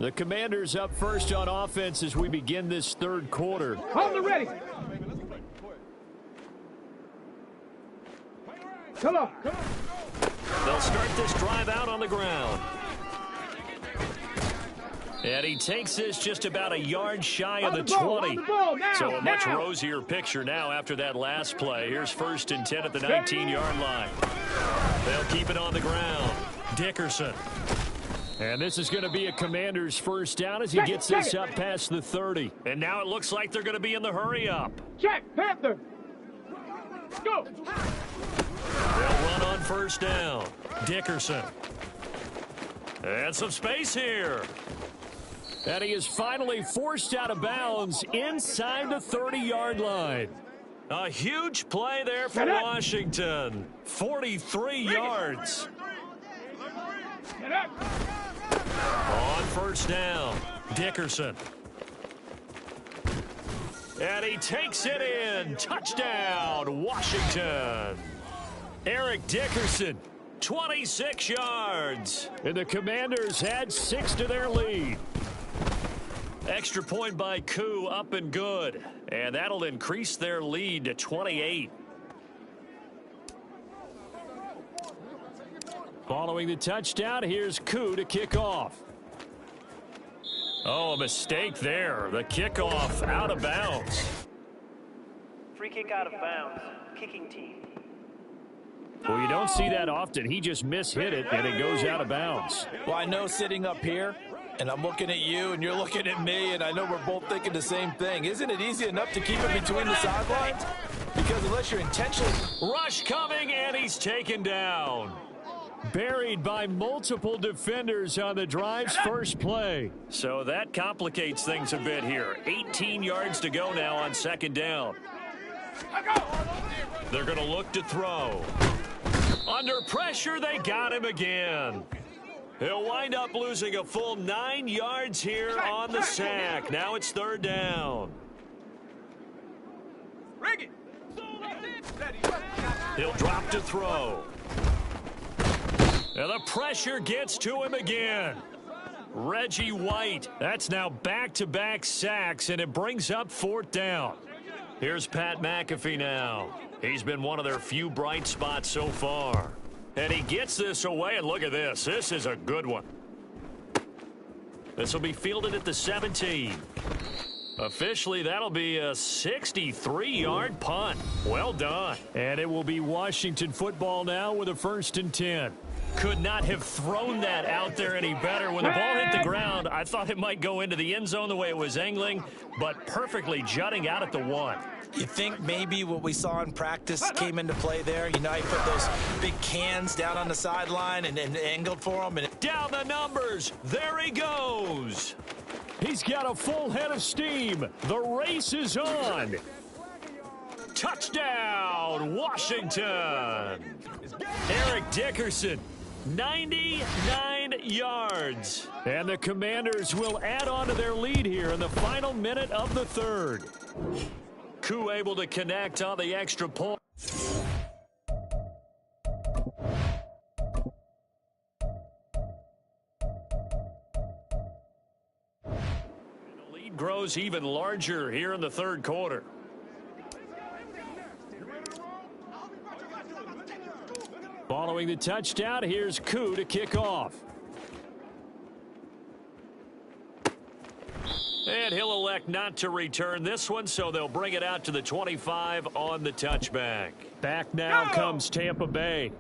The Commanders up first on offense as we begin this third quarter.
Hold it ready. Come on.
They'll start this drive out on the ground. And he takes this just about a yard shy of the 20. So a much rosier picture now after that last play. Here's first and 10 at the 19-yard line. They'll keep it on the ground. Dickerson.
And this is going to be a Commander's first down as he gets this up past the 30.
And now it looks like they're going to be in the hurry up.
Check, Panther. Go.
They'll run on first down. Dickerson. And some space here.
And he is finally forced out of bounds inside the 30-yard line.
A huge play there for Washington. 43 yards. On first down, Dickerson. And he takes it in. Touchdown, Washington. Eric Dickerson, 26 yards.
And the Commanders add 6 to their lead.
Extra point by Koo, up and good. And that'll increase their lead to 28.
Following the touchdown, here's Koo to kick off.
Oh, a mistake there. The kickoff out of bounds.
Free kick out of bounds. Kicking team.
Well, you don't see that often. He just mishit it, and it goes out of bounds.
Well, I know sitting up here, and I'm looking at you, and you're looking at me, and I know we're both thinking the same thing. Isn't it easy enough to keep it between the sidelines? Because unless you're intentionally...
Rush coming, and he's taken down.
Buried by multiple defenders on the drive's first play.
So that complicates things a bit here. 18 yards to go now on second down. They're going to look to throw. Under pressure, they got him again. He'll wind up losing a full 9 yards here on the sack. Now it's third down. He'll drop to throw. And the pressure gets to him again. Reggie White. That's now back-to-back sacks, and it brings up fourth down. Here's Pat McAfee now. He's been one of their few bright spots so far. And he gets this away, and look at this. This is a good one. This will be fielded at the 17. Officially, that'll be a 63-yard punt. Well done.
And it will be Washington football now with a 1st and 10.
Could not have thrown that out there any better. When the ball hit the ground, I thought it might go into the end zone the way it was angling, but perfectly jutting out at the 1.
You think maybe what we saw in practice came into play there? You know, he put those big cans down on the sideline and angled for them. And
down the numbers. There he goes.
He's got a full head of steam. The race is on.
Touchdown, Washington. Eric Dickerson, 99 yards.
And the Commanders will add on to their lead here in the final minute of the third.
Koo able to connect on the extra point. The lead grows even larger here in the third quarter.
Following the touchdown, here's Koo to kick off.
And he'll elect not to return this one, so they'll bring it out to the 25 on the touchback.
Back now comes Tampa Bay.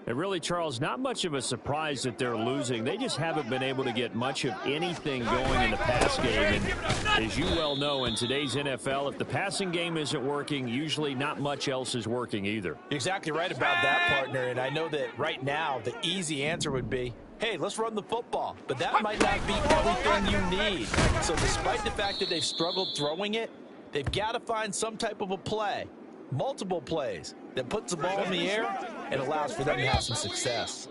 And really, Charles, not much of a surprise that they're losing. They just haven't been able to get much of anything going in the pass game. And as you well know, in today's NFL, if the passing game isn't working, usually not much else is working either.
you're exactly right about that, partner. And I know that right now the easy answer would be, hey, let's run the football. But that might not be everything you need. So despite the fact that they've struggled throwing it, they've got to find some type of a play, multiple plays, that puts the ball in the air and allows for them to have some success.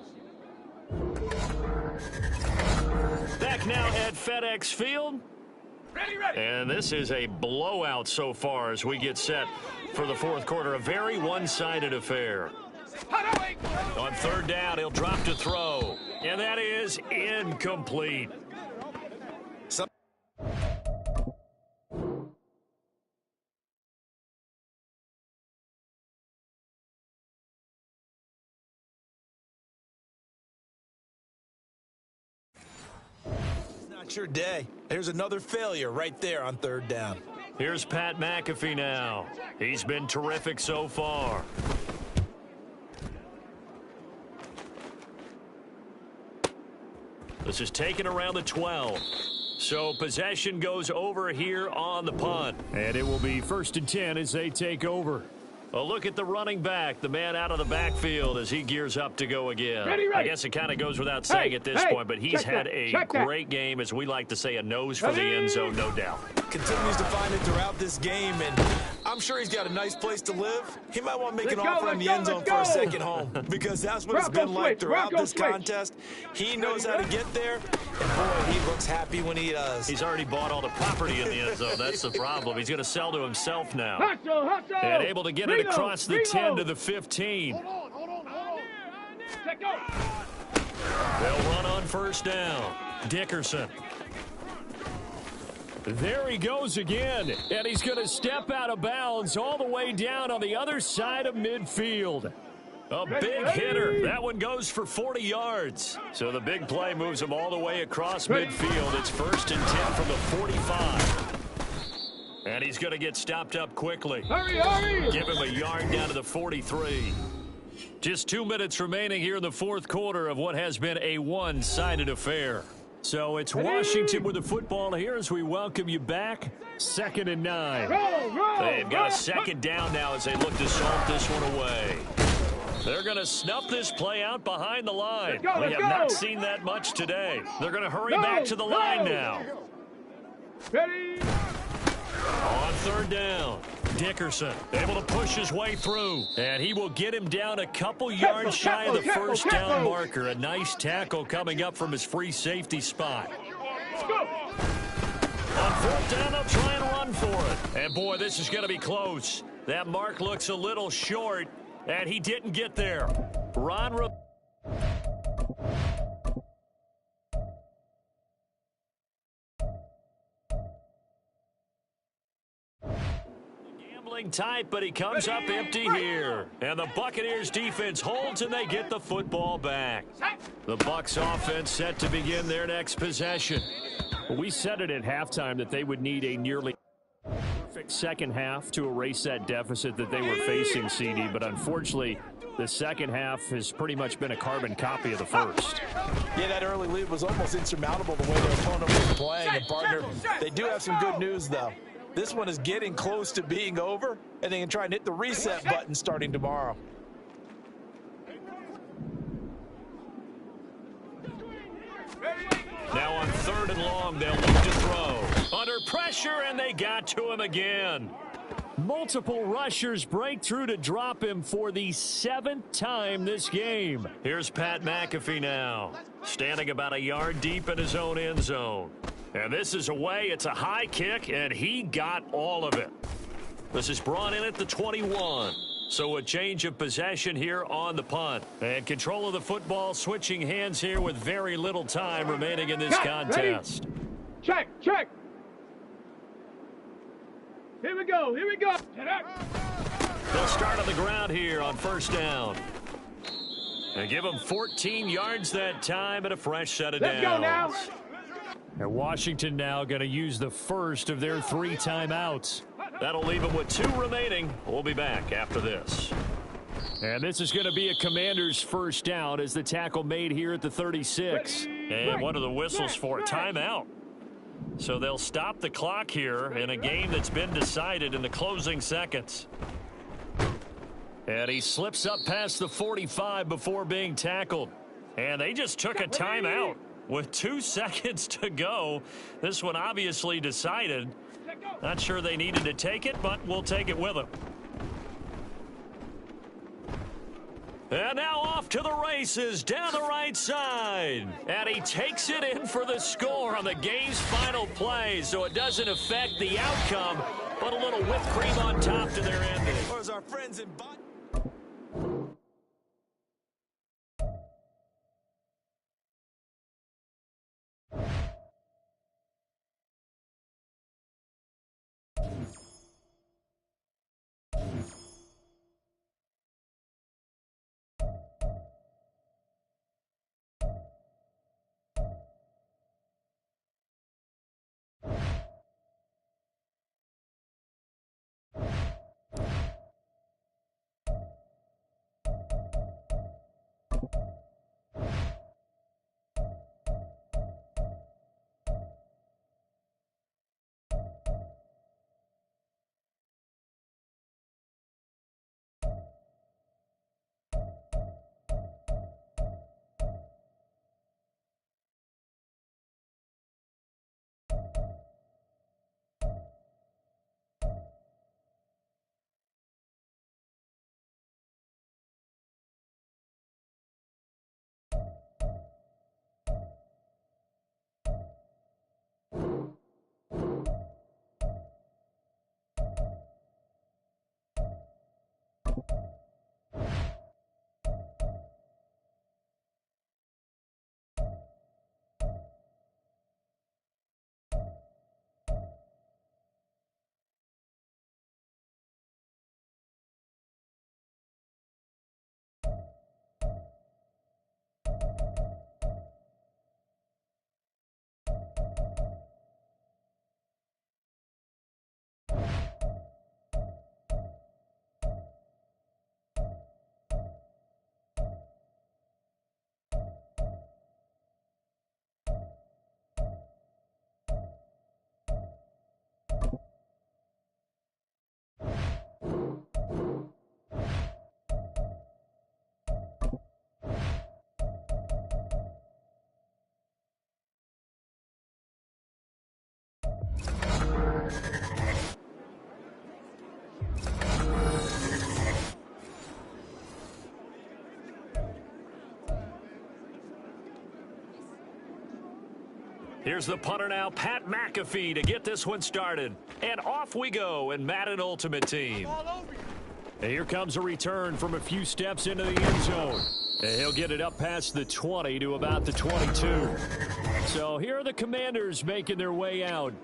Back now at FedEx Field. And this is a blowout so far as we get set for the fourth quarter. A very one-sided affair. On third down, he'll drop to throw. And that is incomplete.
Not your day. There's another failure right there on third down.
Here's Pat McAfee now. He's been terrific so far. This is taken around the 12. So possession goes over here on the punt.
And it will be 1st and 10 as they take over.
A look at the running back, the man out of the backfield as he gears up to go again. I guess it kind of goes without saying at this point, but he's had a great game, as we like to say, a nose for the end zone, no doubt.
Continues to find it throughout this game, and I'm sure he's got a nice place to live. He might want to make an offer in the end zone for a second home, because that's what it's been like throughout this contest. He knows how to get there, and boy, he looks happy when he does.
He's already bought all the property in the end zone. That's the problem. He's going to sell to himself now.
Hustle.
And able to get it across the 10 to the 15.
Hold on. Let go.
They'll run on first down. Dickerson.
There he goes again, and he's going to step out of bounds all the way down on the other side of midfield.
A big hitter. That one goes for 40 yards. So the big play moves him all the way across midfield. It's 1st and 10 from the 45. And he's going to get stopped up quickly.
Hurry!
Give him a yard down to the 43. Just 2 minutes remaining here in the fourth quarter of what has been a one-sided affair. So it's Washington with the football here as we welcome you back. 2nd and 9. They've got a second down now as they look to salt this one away. They're going to snuff this play out behind the line. We have not seen that much today. They're going to hurry back to the line now.
Ready?
On 3rd down, Dickerson able to push his way through. And he will get him down a couple yards shy of the first down marker. A nice tackle coming up from his free safety spot. On 4th down, they'll try and run for it. And boy, this is going to be close. That mark looks a little short, and he didn't get there. Gambling type, but he comes up empty here. And the Buccaneers defense holds, and they get the football back. The Bucs offense set to begin their next possession.
We said it at halftime that they would need a nearly perfect second half to erase that deficit that they were facing, CD, but unfortunately the second half has pretty much been a carbon copy of the first.
Yeah, that early lead was almost insurmountable the way their opponent was playing. And partner, they do have some good news though. This one is getting close to being over, and they can try and hit the reset button starting tomorrow.
Now on 3rd and long, they'll look to throw. Under pressure, and they got to him again.
Multiple rushers break through to drop him for the 7th time this game.
Here's Pat McAfee now, standing about a yard deep in his own end zone. And this is away. It's a high kick, and he got all of it. This is brought in at the 21. So a change of possession here on the punt. And control of the football switching hands here with very little time remaining in this contest.
Ready? Check. Here we go.
They'll start on the ground here on 1st down. And give them 14 yards that time and a fresh set of downs.
Let's go now.
And Washington now going to use the first of their 3 timeouts.
That'll leave them with 2 remaining. We'll be back after this.
And this is going to be a Commander's first down as the tackle made here at the 36.
And what are the whistles for? Timeout. So they'll stop the clock here in a game that's been decided in the closing seconds. And he slips up past the 45 before being tackled. And they just took a timeout with 2 seconds to go. This one obviously decided. Not sure they needed to take it, but we'll take it with them. And now off to the races down the right side. And he takes it in for the score on the game's final play, so it doesn't affect the outcome, but a little whipped cream on top to their ending.
As our friends in
Here's the punter now, Pat McAfee, to get this one started. And off we go in Madden Ultimate Team. And here comes a return from a few steps into the end zone. And he'll get it up past the 20 to about the 22. So here are the Commanders making their way out.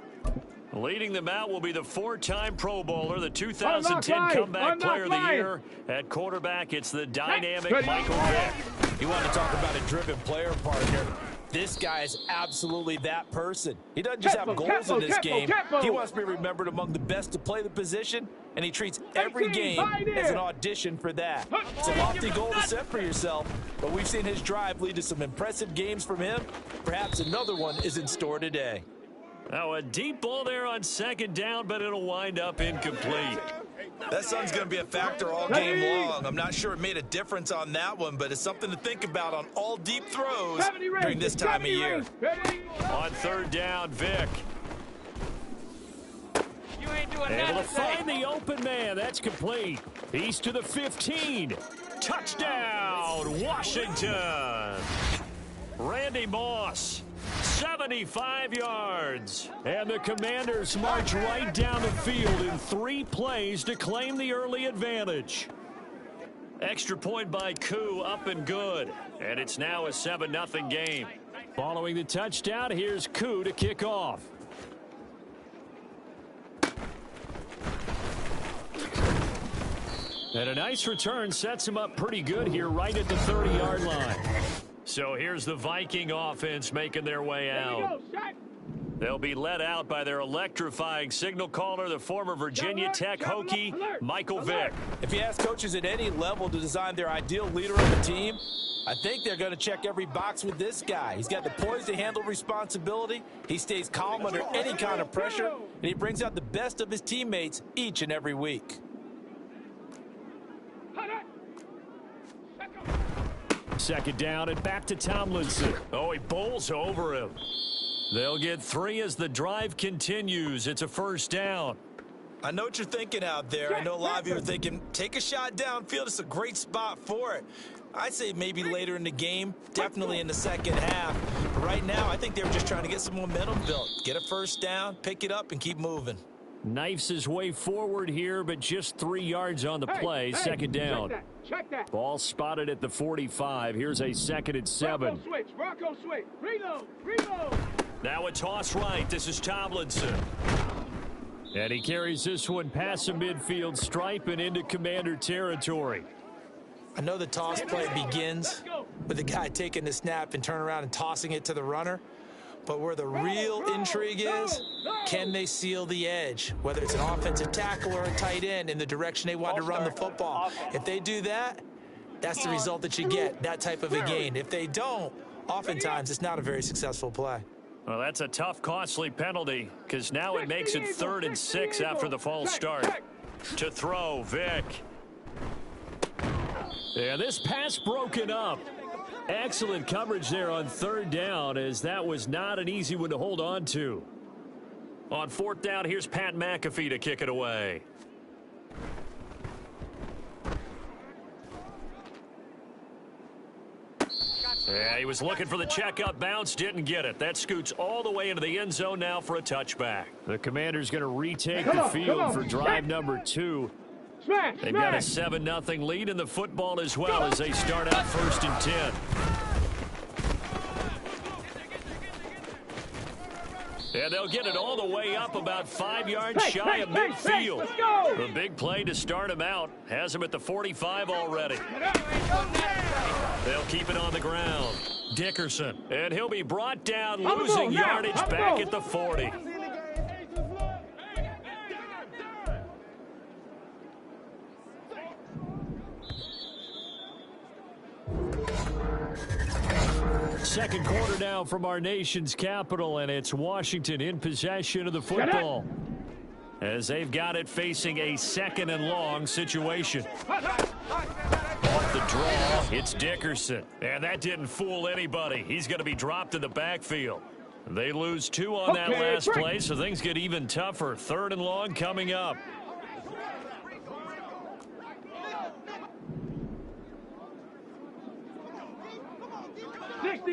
Leading them out will be the four-time Pro Bowler, the 2010 Comeback Player of the Year. At quarterback, it's the dynamic Michael Vick.
You want to talk about a driven player, partner. This guy is absolutely that person. He doesn't just have goals in this game. He wants to be remembered among the best to play the position, and he treats every game as an audition for that. It's a lofty goal to set for yourself, but we've seen his drive lead to some impressive games from him. Perhaps another one is in store today.
Now a deep ball there on second down, but it'll wind up incomplete.
That sun's going to be a factor all game long. I'm not sure it made a difference on that one, but it's something to think about on all deep throws during this time of year.
On third down, Vick. Able to find the open man. That's complete. He's to the 15. Touchdown, Washington. Randy Moss. 75 yards. And the Commanders march right down the field in 3 plays to claim the early advantage. Extra point by Koo, up and good. And it's now a 7-0 game. Following the touchdown, here's Koo to kick off. And a nice return sets him up pretty good here right at the 30-yard line. So here's the Viking offense making their way out. They'll be led out by their electrifying signal caller, the former Virginia Tech Hokie, Michael Vick.
If you ask coaches at any level to design their ideal leader of the team, I think they're going to check every box with this guy. He's got the poise to handle responsibility. He stays calm under any kind of pressure, and he brings out the best of his teammates each and every week.
Second down and back to Tomlinson. Oh, he bowls over him. They'll get 3 as the drive continues. It's a first down.
I know what you're thinking out there. I know a lot of you are thinking, take a shot downfield. It's a great spot for it. I'd say maybe later in the game, definitely in the second half. But right now, I think they were just trying to get some momentum built. Get a first down, pick it up, and keep moving.
Knifes his way forward here, but just 3 yards on the play. Second down.
Check that.
Ball spotted at the 45. Here's a 2nd and 7.
Rocco switch. Reload.
Now a toss right. This is Tomlinson. And he carries this one past the midfield stripe and into Commander territory.
I know the toss play begins with the guy taking the snap and turn around and tossing it to the runner. But where the real intrigue is, can they seal the edge? Whether it's an offensive tackle or a tight end in the direction they want to run the football. If they do that, that's the result that you get, that type of a gain. If they don't, oftentimes it's not a very successful play.
Well, that's a tough, costly penalty because now it makes it 3rd and 6 after the false start. To throw, Vick. And this pass broken up. Excellent coverage there on 3rd down, as that was not an easy one to hold on to. On 4th down, here's Pat McAfee to kick it away. Yeah, he was looking for the checkup bounce, didn't get it. That scoots all the way into the end zone now for a touchback. The Commander's going to retake the field for drive number 2. They've got a 7-0 lead in the football as well as they start out 1st and 10. And they'll get it all the way up about 5 yards shy of midfield. The big play to start him out has him at the 45 already. They'll keep it on the ground. Dickerson, and he'll be brought down, losing yardage back at the 40. Second quarter now from our nation's capital, and it's Washington in possession of the football as they've got it facing a 2nd and long situation. Off the draw, it's Dickerson, and that didn't fool anybody. He's going to be dropped in the backfield. They lose 2 on that last play, so things get even tougher. 3rd and long coming up.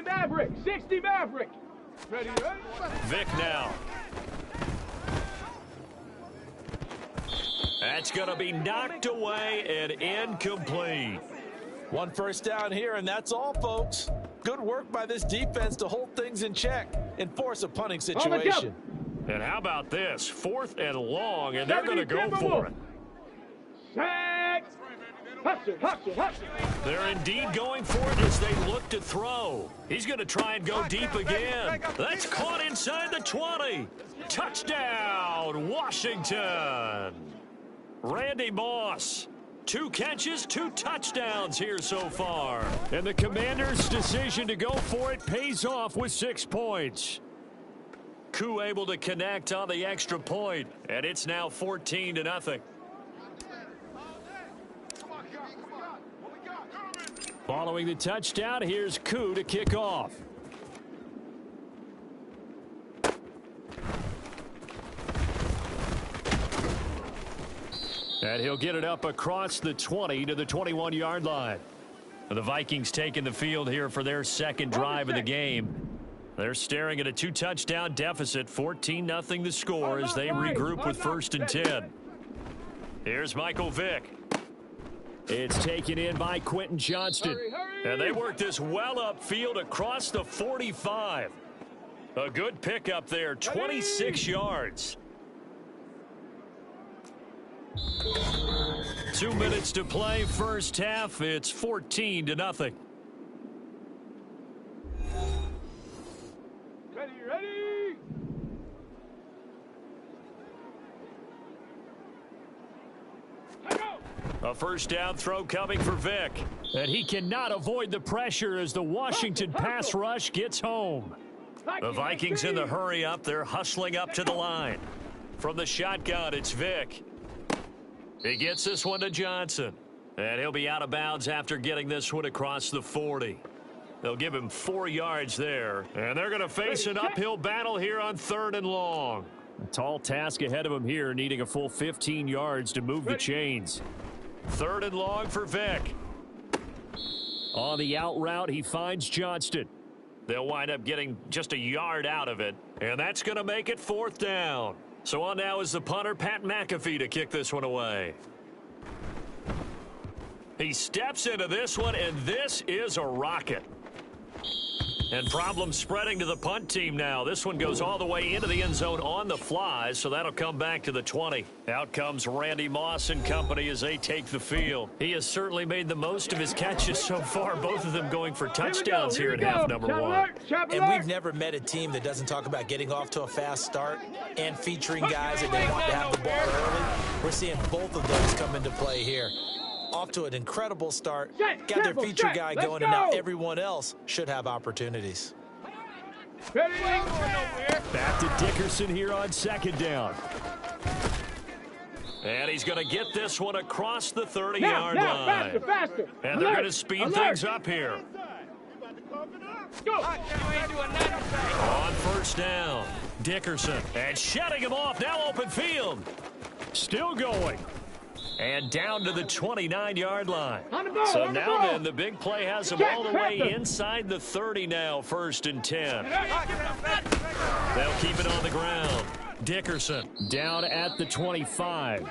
Maverick, 60 Maverick. Ready, ready?
Vic now. That's going to be knocked away and incomplete.
1 first down here, and that's all, folks. Good work by this defense to hold things in check and force a punting situation.
And how about this? 4th and long, and they're going to go for it.
Set. Hustle, hustle, hustle.
They're indeed going for it as they look to throw. He's going to try and go deep again. That's caught inside the 20. Touchdown, Washington. Randy Moss. 2 catches, 2 touchdowns here so far.
And the Commanders' decision to go for it pays off with 6 points.
Koo able to connect on the extra point, and it's now 14-0.
Following the touchdown, here's Koo to kick off. And he'll get it up across the 20 to the 21-yard line. The Vikings taking the field here for their second drive of the game. They're staring at a 2-touchdown deficit, 14-0 the score as they regroup with 1st and 10.
Here's Michael Vick.
It's taken in by Quentin Johnston.
And they work this well upfield across the 45. A good pickup there, 26 yards. 2 minutes to play, first half. It's 14-0.
Ready, ready.
A first down throw coming for Vick.
And he cannot avoid the pressure as the Washington pass rush gets home.
The Vikings in the hurry up. They're hustling up to the line. From the shotgun, it's Vick. He gets this one to Johnson. And he'll be out of bounds after getting this one across the 40. They'll give him 4 yards there. And they're going to face an uphill battle here on 3rd and long.
A tall task ahead of him here, needing a full 15 yards to move the chains.
3rd and long for Vick.
On the out route, he finds Johnston.
They'll wind up getting just a yard out of it. And that's going to make it 4th down. So on now is the punter, Pat McAfee, to kick this one away. He steps into this one, and this is a rocket. And problems spreading to the punt team now. This one goes all the way into the end zone on the fly, so that'll come back to the 20. Out comes Randy Moss and company as they take the field. He has certainly made the most of his catches so far, both of them going for touchdowns here in half number 1.
And we've never met a team that doesn't talk about getting off to a fast start and featuring guys that they want to have the ball early. We're seeing both of those come into play here. Off to an incredible start, got their feature guy going, and now everyone else should have opportunities.
Back to Dickerson here on 2nd down.
And he's going to get this one across the 30-yard line.
Faster.
And they're going to speed things up here.
Go.
On 1st down, Dickerson. And shutting him off, now open field.
Still going.
And down to the 29-yard line. So now then, the big play has him all the way inside the 30 now, 1st and 10. They'll keep it on the ground. Dickerson
down at the 25.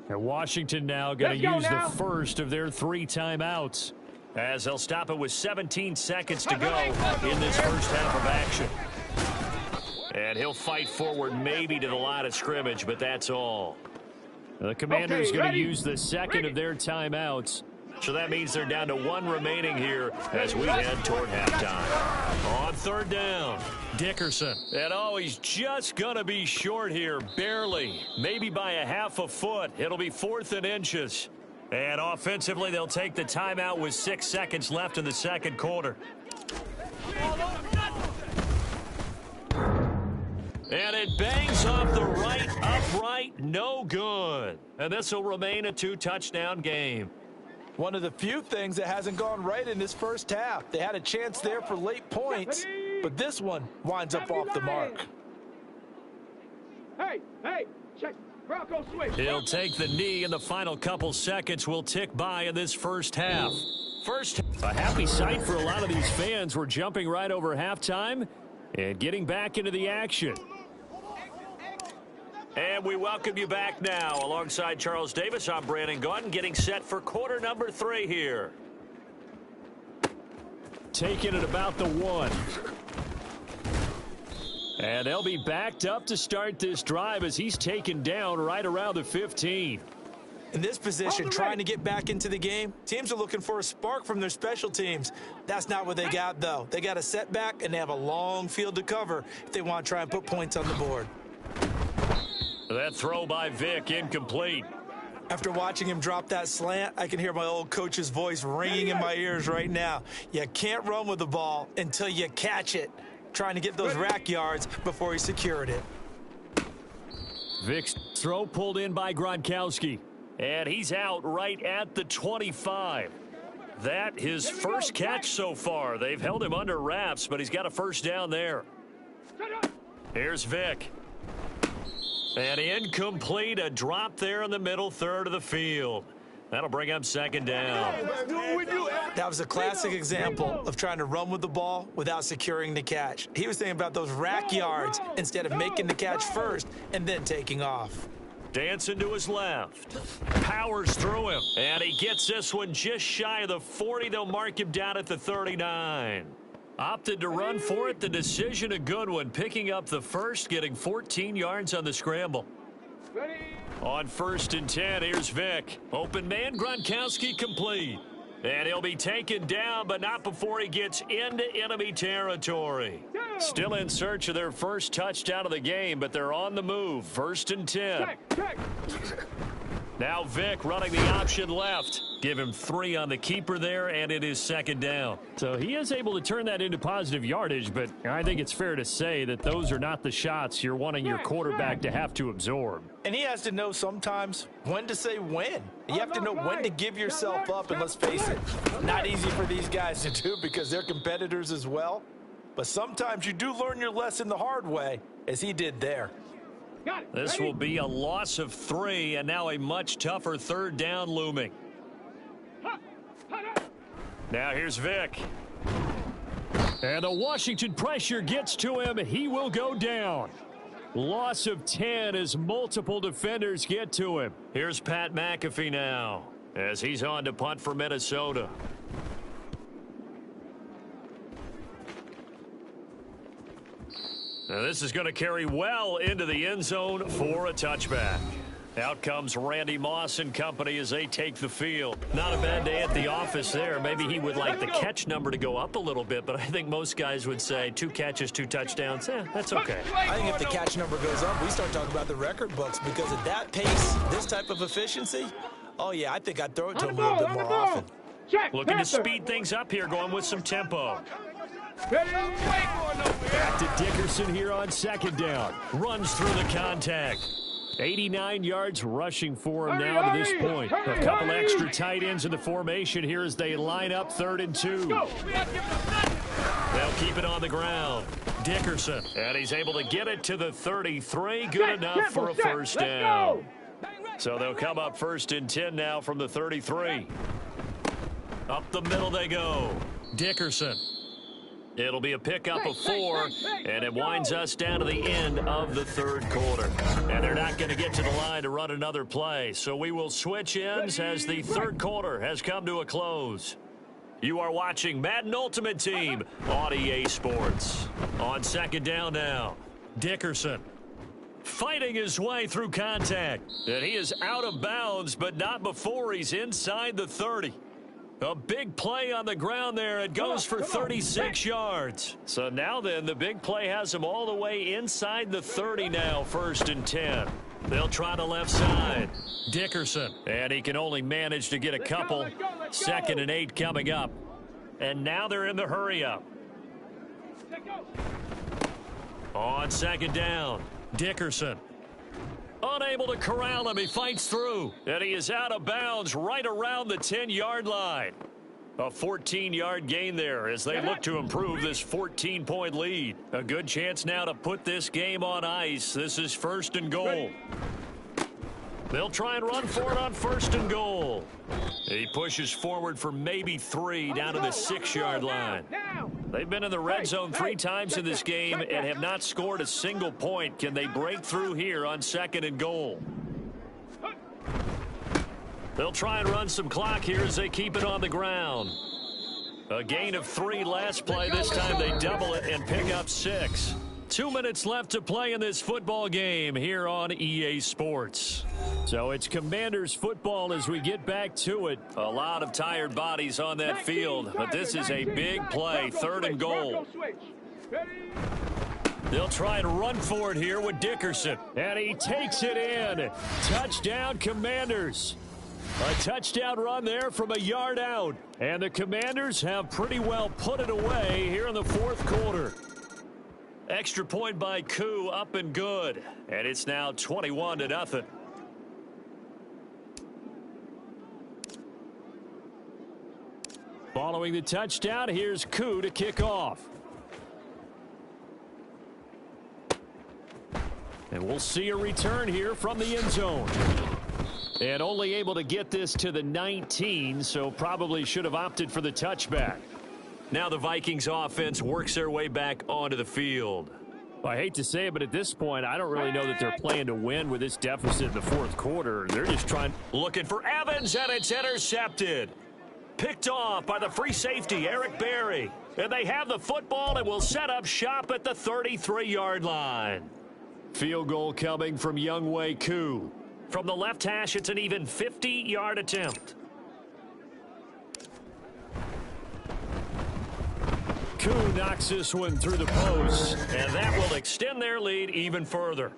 And Washington now going to use the first of their 3 timeouts.
As they'll stop it with 17 seconds to go in this first half of action. And he'll fight forward maybe to the line of scrimmage, but that's all.
The Commanders going to use the second of their timeouts.
So that means they're down to 1 remaining here as we head toward halftime. On 3rd down, Dickerson. And he's just going to be short here, barely. Maybe by a half a foot. It'll be 4th and inches. And offensively, they'll take the timeout with 6 seconds left in the second quarter. And it bangs off the right upright, no good. And this will remain a 2-touchdown game.
One of the few things that hasn't gone right in this first half. They had a chance there for late points, but this one winds up off the mark.
Hey, check. Bronco switch.
He'll take the knee, and the final couple seconds will tick by in this first half. A happy sight for a lot of these fans. We're jumping right over halftime and getting back into the action. And we welcome you back now. Alongside Charles Davis, I'm Brandon Gaudin, getting set for quarter number 3 here. Taking it about the 1. And they'll be backed up to start this drive as he's taken down right around the 15.
In this position, trying to get back into the game, teams are looking for a spark from their special teams. That's not what they got, though. They got a setback, and they have a long field to cover if they want to try and put points on the board.
That throw by Vic, incomplete.
After watching him drop that slant, I can hear my old coach's voice ringing in my ears right now. You can't run with the ball until you catch it. Trying to get those rack yards before he secured it.
Vic's throw pulled in by Gronkowski. And he's out right at the 25. That his first catch so far. They've held him under wraps, but he's got a first down there. Here's Vic. And incomplete, a drop there in the middle third of the field. That'll bring up second down.
That was a classic example of trying to run with the ball without securing the catch. He was thinking about those rack yards instead of making the catch first and then taking off.
Dancing to his left. Powers through him. And he gets this one just shy of the 40. They'll mark him down at the 39. Opted to run for it. The decision a good one. Picking up the first, getting 14 yards on the scramble. On 1st and 10, here's Vic. Open man, Gronkowski complete. And he'll be taken down, but not before he gets into enemy territory. Still in search of their first touchdown of the game, but they're on the move. 1st and 10. Now Vic running the option left. Give him 3 on the keeper there, and it is second down. So he is able to turn that into positive yardage, but I think it's fair to say that those are not the shots you're wanting your quarterback to have to absorb.
And he has to know sometimes when to say when. You have to know when to give yourself up, and let's face it, not easy for these guys to do because they're competitors as well. But sometimes you do learn your lesson the hard way, as he did there.
This will be a loss of 3, and now a much tougher third down looming. Now here's Vic. And the Washington pressure gets to him. He will go down. Loss of 10 as multiple defenders get to him. Here's Pat McAfee now as he's on to punt for Minnesota. Now this is going to carry well into the end zone for a touchback. Out comes Randy Moss and company as they take the field. Not a bad day at the office there. Maybe he would like the catch number to go up a little bit, but I think most guys would say 2 catches, 2 touchdowns. That's okay.
I think if the catch number goes up, we start talking about the record books because at that pace, this type of efficiency, oh yeah, I think I'd throw it to him a little bit more often.
Looking to speed things up here, going with some tempo. Back to Dickerson here on second down. Runs through the contact. 89 yards rushing for him now to this point. A couple extra tight ends in the formation here as they line up 3rd and 2. They'll keep it on the ground. Dickerson, and he's able to get it to the 33. Good enough for a first down. So they'll come up 1st and 10 now from the 33. Up the middle they go. Dickerson. It'll be a pickup of 4, and it winds us down to the end of the 3rd quarter. And they're not going to get to the line to run another play, so we will switch ends as the 3rd quarter has come to a close. You are watching Madden Ultimate Team on EA Sports. On second down now, Dickerson fighting his way through contact. And he is out of bounds, but not before he's inside the 30. A big play on the ground there. It goes for 36 yards. So now then, the big play has him all the way inside the 30 now, 1st and 10. They'll try the left side. Dickerson. And he can only manage to get a couple. 2nd and 8 coming up. And now they're in the hurry up. On second down, Dickerson. Unable to corral him. He fights through. And he is out of bounds right around the 10-yard line. A 14-yard gain there as they look to improve this 14-point lead. A good chance now to put this game on ice. This is 1st and goal. They'll try and run for it on 1st and goal. He pushes forward for maybe 3 down to the 6-yard line. They've been in the red zone 3 times in this game and have not scored a single point. Can they break through here on 2nd and goal? They'll try and run some clock here as they keep it on the ground. A gain of 3 last play. This time they double it and pick up 6. 2 minutes left to play in this football game here on EA Sports. So it's Commanders football as we get back to it. A lot of tired bodies on that field, but this is a big play. 3rd and goal. They'll try and run for it here with Dickerson. And he takes it in. Touchdown, Commanders. A touchdown run there from a yard out. And the Commanders have pretty well put it away here in the 4th quarter. Extra point by Koo, up and good. And it's now 21-0. Following the touchdown, here's Koo to kick off. And we'll see a return here from the end zone. And only able to get this to the 19, so probably should have opted for the touchback. Now the Vikings offense works their way back onto the field.
Well, I hate to say it, but at this point, I don't really know that they're playing to win with this deficit in the 4th quarter. They're just trying.
Looking for Evans, and it's intercepted. Picked off by the free safety, Eric Berry. And they have the football and will set up shop at the 33-yard line. Field goal coming from Younghoe Koo. From the left hash, it's an even 50-yard attempt. Koo knocks this one through the post, and that will extend their lead even further.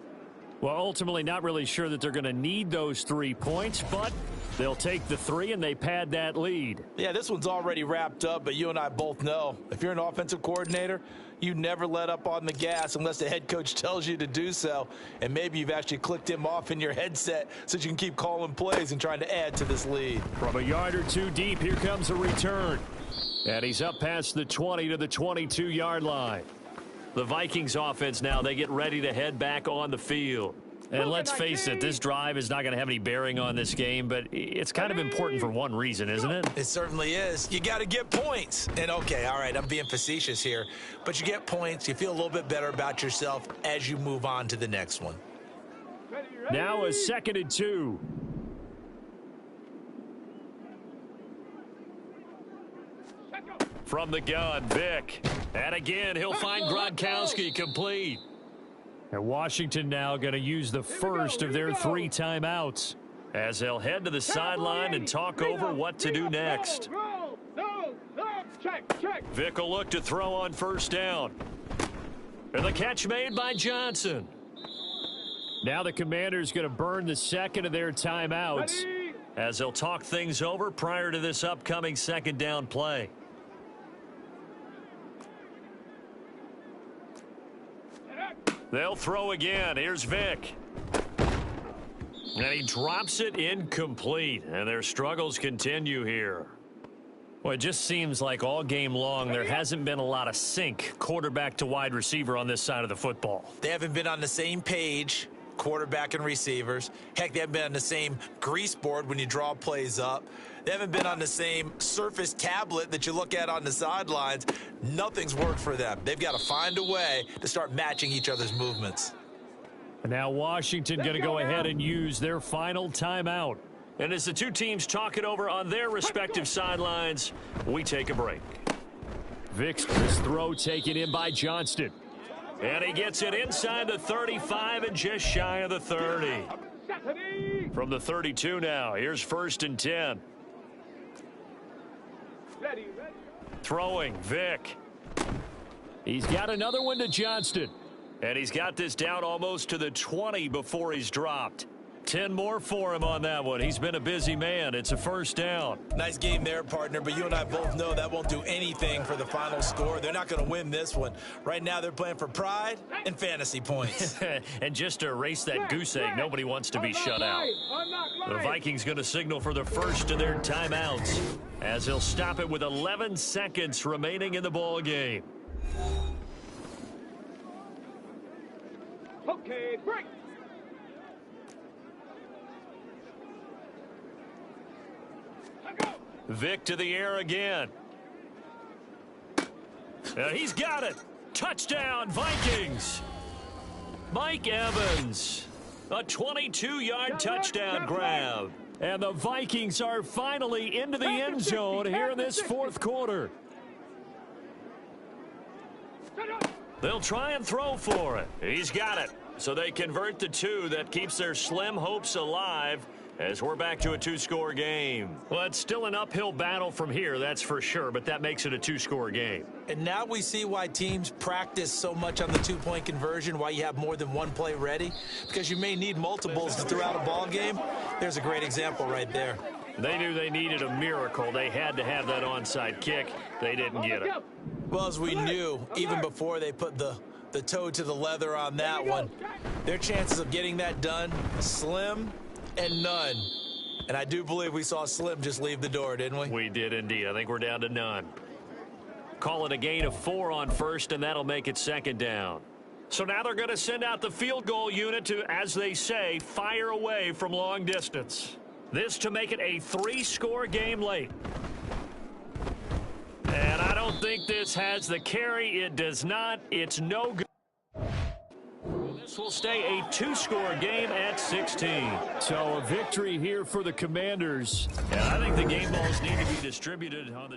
Well, ultimately not really sure that they're going to need those 3 points, but they'll take the 3 and they pad that lead.
Yeah, this one's already wrapped up, but you and I both know if you're an offensive coordinator, you never let up on the gas unless the head coach tells you to do so. And maybe you've actually clicked him off in your headset so you can keep calling plays and trying to add to this lead.
From a yard or 2 deep, here comes a return. And he's up past the 20 to the 22-yard line.
The Vikings offense now, they get ready to head back on the field.
And let's face it, this drive is not going to have any bearing on this game, but it's kind of important for one reason, isn't it?
It certainly is. You got to get points. And, okay, all right, I'm being facetious here, but you get points. You feel a little bit better about yourself as you move on to the next one.
Now a 2nd and 2.
From the gun, Vick. And again, he'll find Gronkowski complete.
And Washington now going to use the first of their 3 timeouts
as they'll head to the sideline and talk over what to do next. Vick will look to throw on 1st down. And the catch made by Johnson.
Now the Commanders going to burn the 2nd of their timeouts
as they'll talk things over prior to this upcoming 2nd down play. They'll throw again. Here's Vick. And he drops it incomplete. And their struggles continue here.
Well, it just seems like all game long there hasn't been a lot of sync quarterback to wide receiver on this side of the football.
They haven't been on the same page, quarterback and receivers. Heck, they haven't been on the same grease board when you draw plays up. They haven't been on the same Surface tablet that you look at on the sidelines. Nothing's worked for them. They've got to find a way to start matching each other's movements.
And now Washington going to go ahead and use their final timeout.
And as the 2 teams talk it over on their respective sidelines, we take a break.
Vick's throw taken in by Johnston.
And he gets it inside the 35 and just shy of the 30. From the 32 now, here's 1st and 10. Throwing, Vick.
He's got another one to Johnston.
And he's got this down almost to the 20 before he's dropped. 10 more for him on that one. He's been a busy man. It's a 1st down.
Nice game there, partner, but you and I both know that won't do anything for the final score. They're not going to win this one. Right now they're playing for pride and fantasy points.
And just to erase that goose egg, nobody wants to be shut out. The Vikings going to signal for the first of their timeouts as he'll stop it with 11 seconds remaining in the ball game.
Okay, break.
Vic to the air again. He's got it. Touchdown, Vikings. Mike Evans, a 22-yard touchdown grab.
And the Vikings are finally into the end zone here in this fourth quarter.
They'll try and throw for it. He's got it. So they convert the 2. That keeps their slim hopes alive as we're back to a 2-score game. Well, it's still an uphill battle from here, that's for sure, but that makes it a 2-score game.
And now we see why teams practice so much on the 2-point conversion, why you have more than one play ready, because you may need multiples throughout a ball game. There's a great example right there.
They knew they needed a miracle. They had to have that onside kick. They didn't get it.
Well, as we knew, even before they put the toe to the leather on that one, their chances of getting that done, slim and none. And I do believe we saw Slim just leave the door, didn't we?
We did indeed. I think we're down to none. Call it a gain of 4 on first, and that'll make it second down. So now they're going to send out the field goal unit to, as they say, fire away from long distance. This to make it a 3-score game late. And I don't think this has the carry. It does not. It's no good. This will stay a 2-score game at 16.
So a victory here for the Commanders.
And I think the game balls need to be distributed on the